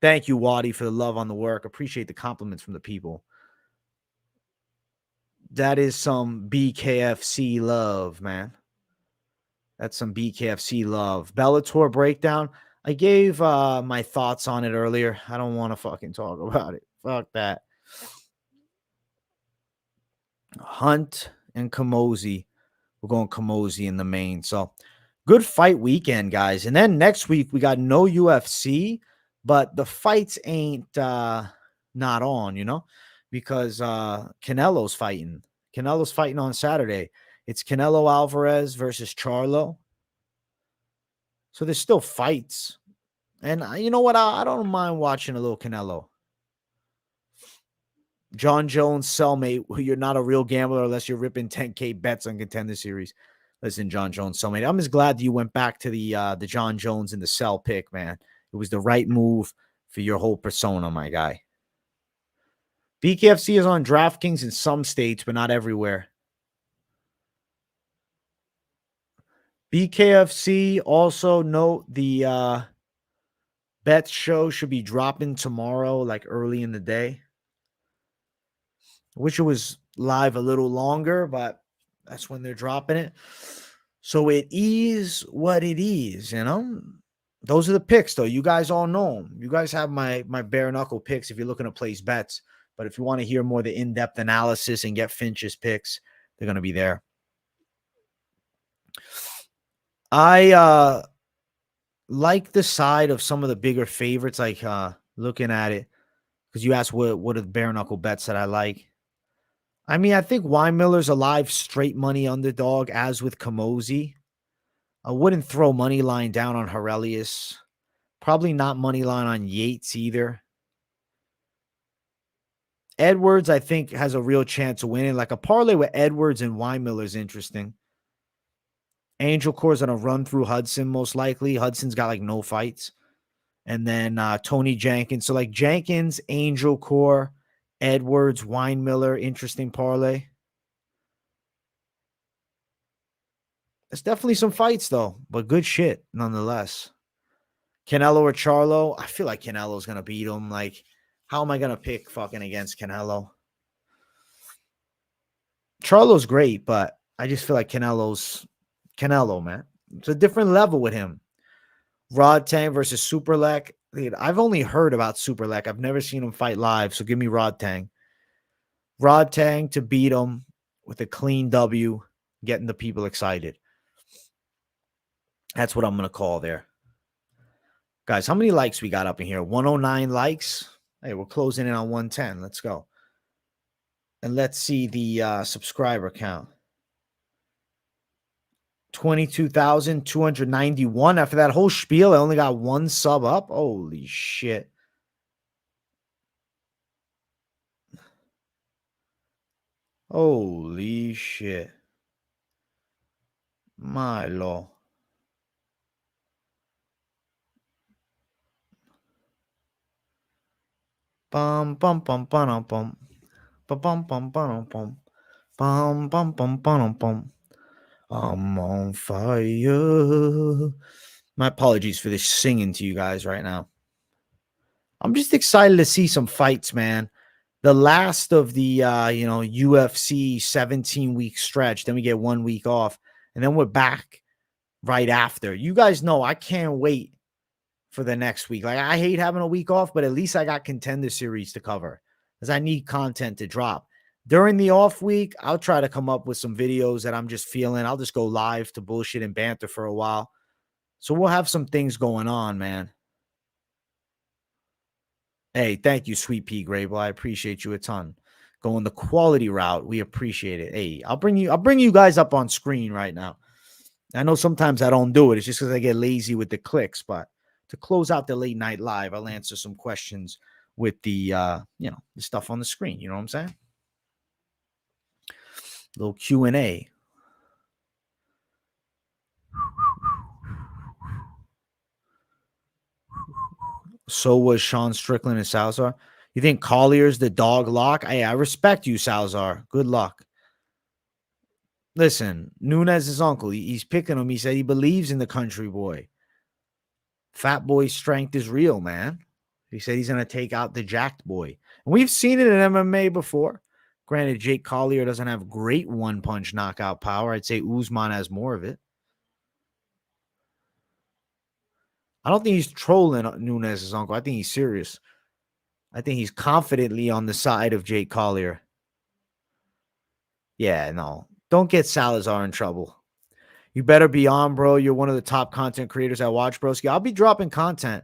Thank you, Waddy, for the love on the work. Appreciate the compliments from the people. That is some BKFC love, man. That's some BKFC love. Bellator breakdown. I gave my thoughts on it earlier. I don't want to fucking talk about it. Fuck that. Hunt and Kamosi. We're going Kamosi in the main. So good fight weekend, guys. And then next week we got no UFC, but the fights ain't not on, you know, because Canelo's fighting. Canelo's fighting on Saturday. It's Canelo Alvarez versus Charlo. So there's still fights. And you know what? I don't mind watching a little Canelo. John Jones, cellmate, you're not a real gambler unless you're ripping 10K bets on Contender Series. Listen, John Jones, cellmate, I'm just glad that you went back to the John Jones and the cell pick, man. It was the right move for your whole persona, my guy. BKFC is on DraftKings in some states, but not everywhere. BKFC, also note the bet show should be dropping tomorrow, like early in the day. I wish it was live a little longer, but that's when they're dropping it. So it is what it is, you know? Those are the picks, though. You guys all know them. You guys have my bare knuckle picks if you're looking to place bets. But if you want to hear more of the in-depth analysis and get Finch's picks, they're going to be there. I like the side of some of the bigger favorites, like looking at it, because you asked what are the bare knuckle bets that I like. I mean, I think Weinmiller's a live straight money underdog, as with Kamosi. I wouldn't throw money line down on Aurelius. Probably not money line on Yates either. Edwards, I think, has a real chance of winning. Like a parlay with Edwards and Weinmiller is interesting. Angel Core's on a run through Hudson, most likely. Hudson's got like no fights. And then Tony Jenkins. So like Jenkins, Angel Core, Edwards, Weinmiller, interesting parlay. There's definitely some fights, though, but good shit nonetheless. Canelo or Charlo? I feel like Canelo's going to beat him. Like, how am I going to pick fucking against Canelo? Charlo's great, but I just feel like Canelo's Canelo, man. It's a different level with him. Rod Tang versus Superlek. Dude, I've only heard about Superlek. I've never seen him fight live, so give me Rod Tang. Rod Tang to beat him with a clean W, getting the people excited. That's what I'm going to call there. Guys, how many likes we got up in here? 109 likes. Hey, we're closing in on 110. Let's go. And let's see the subscriber count. 22,291. After that whole spiel, I only got one sub up. Holy shit. Holy shit. My lord. Bum bum bum bum bum bum bum bum bum bum bum bum bum bum bum. I'm on fire. My apologies for this singing to you guys right now. I'm just excited to see some fights, man. The last of the UFC 17-week stretch. Then we get 1 week off, and then we're back right after. You guys know I can't wait for the next week. Like, I hate having a week off, but at least I got Contender Series to cover because I need content to drop. During the off week, I'll try to come up with some videos that I'm just feeling. I'll just go live to bullshit and banter for a while. So we'll have some things going on, man. Hey, thank you, Sweet Pea Grable. I appreciate you a ton. Going the quality route, we appreciate it. Hey, I'll bring you guys up on screen right now. I know sometimes I don't do it. It's just because I get lazy with the clicks, but to close out the late night live, I'll answer some questions with the the stuff on the screen. You know what I'm saying? Little Q&A. So was Sean Strickland and Salazar. You think Collier's the dog lock? Hey, I respect you, Salazar. Good luck. Listen, Nunes' uncle, he's picking him. He said he believes in the country boy. Fat boy's strength is real, man. He said he's going to take out the jacked boy. And we've seen it in MMA before. Granted, Jake Collier doesn't have great one-punch knockout power. I'd say Usman has more of it. I don't think he's trolling Nunes' uncle. I think he's serious. I think he's confidently on the side of Jake Collier. Yeah, no. Don't get Salazar in trouble. You better be on, bro. You're one of the top content creators I watch, broski. I'll be dropping content.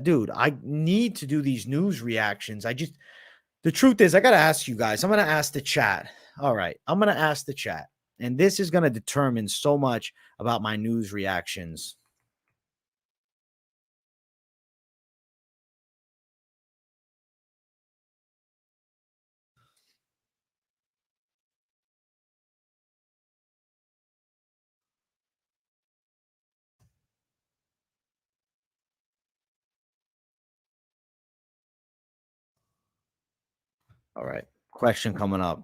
Dude, I need to do these news reactions. The truth is, I got to ask you guys. I'm going to ask the chat. All right. I'm going to ask the chat. And this is going to determine so much about my news reactions. All right. Question coming up.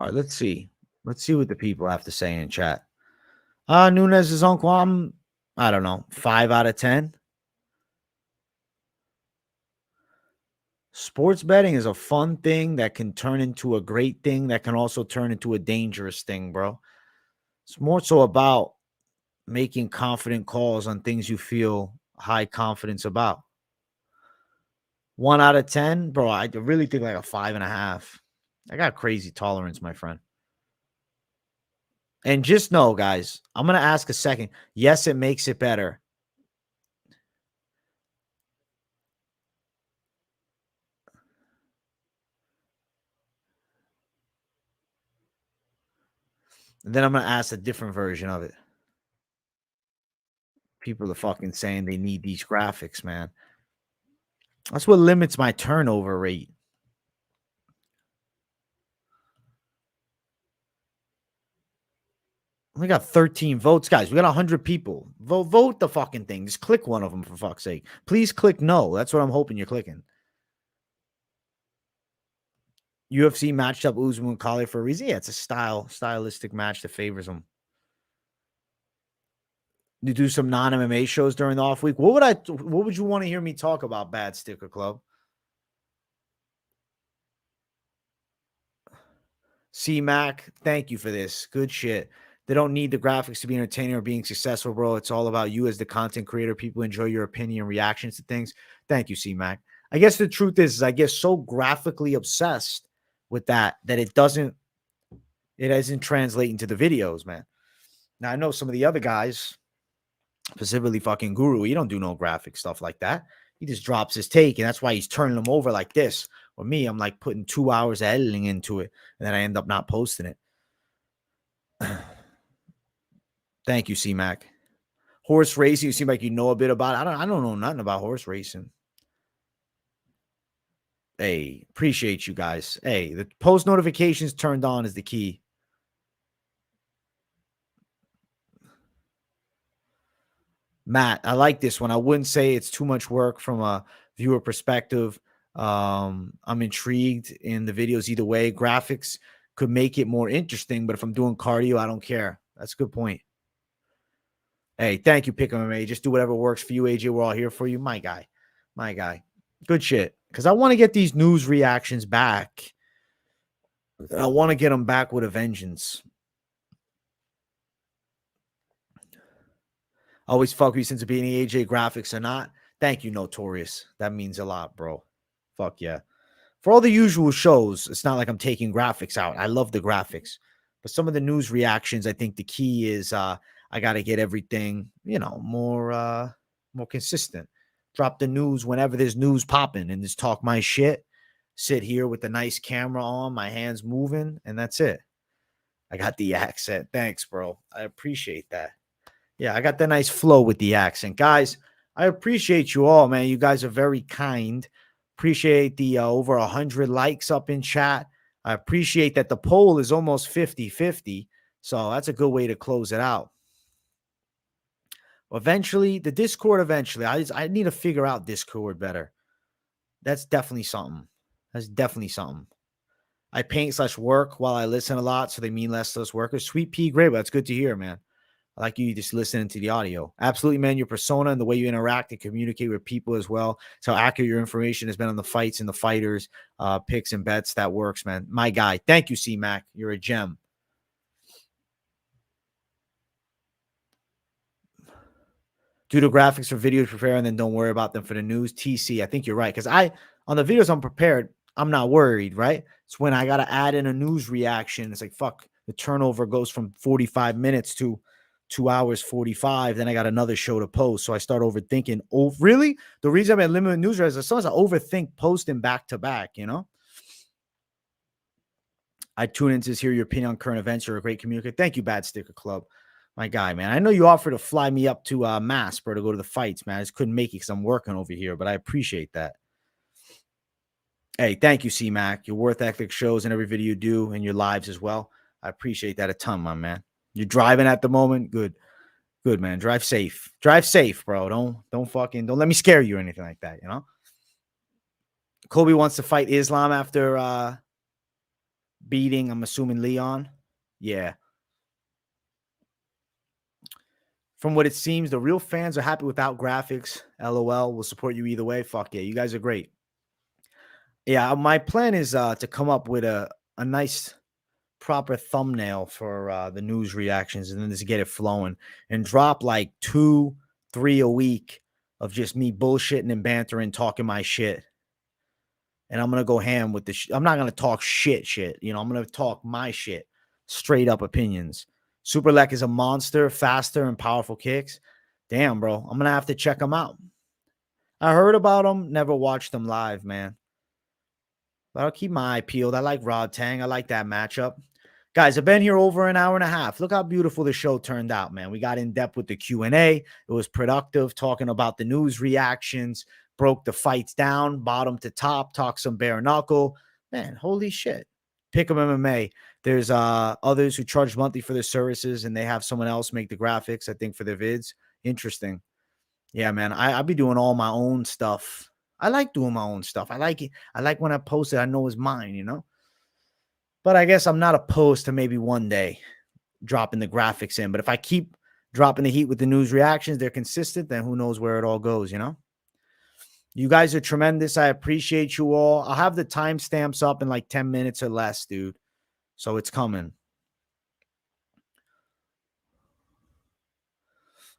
All right, let's see. Let's see what the people have to say in chat. Nunes' uncle, I don't know, 5 out of 10. Sports betting is a fun thing that can turn into a great thing that can also turn into a dangerous thing, bro. It's more so about making confident calls on things you feel high confidence about. 1 out of 10, bro, I really think like a 5.5. I got crazy tolerance, my friend. And just know, guys, I'm going to ask a second. Yes, it makes it better. And then I'm going to ask a different version of it. People are fucking saying they need these graphics, man. That's what limits my turnover rate. We got 13 votes, guys. We got 100 people. Vote the fucking thing. Just click one of them, for fuck's sake. Please click no. That's what I'm hoping you're clicking. UFC matched up Usman and Collier for a reason. Yeah, it's a stylistic match that favors them. You do some non-MMA shows during the off week. What would you want to hear me talk about, Bad Sticker Club? C-Mac, thank you for this. Good shit. They don't need the graphics to be entertaining or being successful, bro. It's all about you as the content creator. People enjoy your opinion and reactions to things. Thank you, C-Mac. I guess the truth is I get so graphically obsessed with that it doesn't translate into the videos, man. Now, I know some of the other guys, specifically fucking Guru, he don't do no graphic stuff like that. He just drops his take, and that's why he's turning them over like this. Or me, I'm like putting 2 hours of editing into it, and then I end up not posting it. Thank you, C-Mac. Horse racing, you seem like you know a bit about it. I don't know nothing about horse racing. Hey, appreciate you guys. Hey, the post notifications turned on is the key. Matt, I like this one. I wouldn't say it's too much work from a viewer perspective. I'm intrigued in the videos either way. Graphics could make it more interesting, but if I'm doing cardio, I don't care. That's a good point. Hey, thank you, Pick MMA. Just do whatever works for you, AJ. We're all here for you. My guy. My guy. Good shit. Because I want to get these news reactions back. I want to get them back with a vengeance. Always fuck you since being AJ graphics or not. Thank you, Notorious. That means a lot, bro. Fuck yeah. For all the usual shows, it's not like I'm taking graphics out. I love the graphics. But some of the news reactions, I think the key is I got to get everything, more consistent. Drop the news whenever there's news popping and just talk my shit. Sit here with the nice camera on, my hands moving, and that's it. I got the accent. Thanks, bro. I appreciate that. Yeah, I got the nice flow with the accent. Guys, I appreciate you all, man. You guys are very kind. Appreciate the over 100 likes up in chat. I appreciate that the poll is almost 50-50. So that's a good way to close it out. Eventually, the Discord eventually. I need to figure out Discord better. That's definitely something. That's definitely something. I paint/work while I listen a lot, so they mean less to us workers. Sweet pea gray, that's good to hear, man. I like you just listening to the audio. Absolutely, man. Your persona and the way you interact and communicate with people as well. It's how accurate your information has been on the fights and the fighters, picks and bets. That works, man. My guy. Thank you, C-Mac. You're a gem. Do the graphics for videos prepare and then don't worry about them for the news. TC, I think you're right. Because on the videos I'm prepared, I'm not worried, right? It's when I got to add in a news reaction. It's like, fuck, the turnover goes from 45 minutes to 2 hours 45. Then I got another show to post. So I start overthinking. Oh, really? The reason I'm at limited news is sometimes I overthink posting back to back, you know? I tune in to hear your opinion on current events. You're a great communicator. Thank you, Bad Sticker Club. My guy, man. I know you offered to fly me up to Mass, bro, to go to the fights, man. I just couldn't make it because I'm working over here, but I appreciate that. Hey, thank you, C-Mac. Your worth ethic shows in every video you do and your lives as well. I appreciate that a ton, my man. You're driving at the moment? Good. Good, man. Drive safe. Drive safe, bro. Don't let me scare you or anything like that, you know? Kobe wants to fight Islam after beating, I'm assuming, Leon. Yeah. From what it seems, the real fans are happy without graphics. LOL. We'll support you either way. Fuck yeah. You guys are great. Yeah, my plan is to come up with a nice, proper thumbnail for the news reactions and then just get it flowing and drop like 2-3 a week of just me bullshitting and bantering, talking my shit. And I'm going to go ham with this. I'm not going to talk shit. You know, I'm going to talk my shit. Straight up opinions. Superlek is a monster, faster and powerful kicks. Damn, bro. I'm going to have to check them out. I heard about them, never watched them live, man. But I'll keep my eye peeled. I like Rod Tang. I like that matchup. Guys, I've been here over an hour and a half. Look how beautiful the show turned out, man. We got in depth with the Q&A. It was productive, talking about the news reactions, broke the fights down, bottom to top, talk some bare knuckle. Man, holy shit. Pick'em MMA. There's others who charge monthly for their services, and they have someone else make the graphics, I think, for their vids. Interesting. Yeah, man. I'll be doing all my own stuff. I like doing my own stuff. I like it. I like when I post it, I know it's mine, you know? But I guess I'm not opposed to maybe one day dropping the graphics in. But if I keep dropping the heat with the news reactions, they're consistent, then who knows where it all goes, you know? You guys are tremendous. I appreciate you all. I'll have the timestamps up in like 10 minutes or less, dude. So it's coming.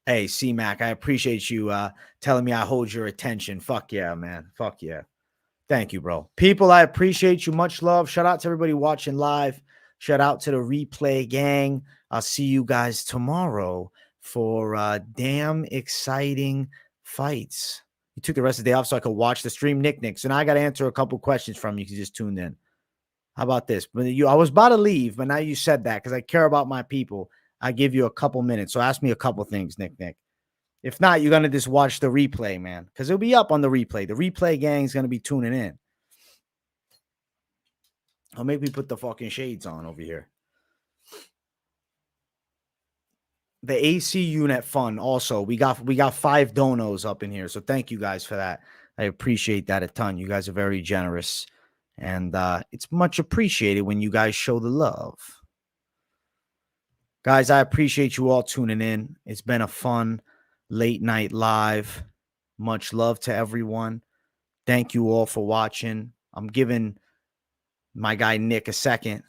Hey, C-Mac, I appreciate you telling me I hold your attention. Fuck yeah, man. Fuck yeah. Thank you, bro. People, I appreciate you. Much love. Shout out to everybody watching live. Shout out to the replay gang. I'll see you guys tomorrow for damn exciting fights. You took the rest of the day off so I could watch the stream, Nick. So now I got to answer a couple questions from you because you just tuned in. How about this? I was about to leave, but now you said that because I care about my people. I give you a couple minutes. So ask me a couple things, Nick. If not, you're going to just watch the replay, man, because it'll be up on the replay. The replay gang is going to be tuning in. I'll make me put the fucking shades on over here. The AC unit fund also. We got 5 donos up in here. So thank you guys for that. I appreciate that a ton. You guys are very generous. And it's much appreciated when you guys show the love. Guys, I appreciate you all tuning in. It's been a fun late night live. Much love to everyone. Thank you all for watching. I'm giving my guy Nick a second.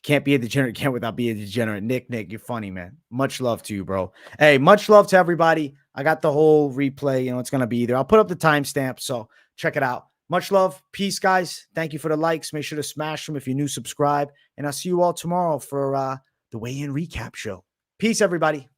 Can't be a degenerate, can't without being a degenerate. Nick, you're funny, man. Much love to you, bro. Hey, much love to everybody. I got the whole replay. You know, it's going to be there. I'll put up the timestamp, so check it out. Much love. Peace, guys. Thank you for the likes. Make sure to smash them if you're new, subscribe. And I'll see you all tomorrow for the weigh-in recap show. Peace, everybody.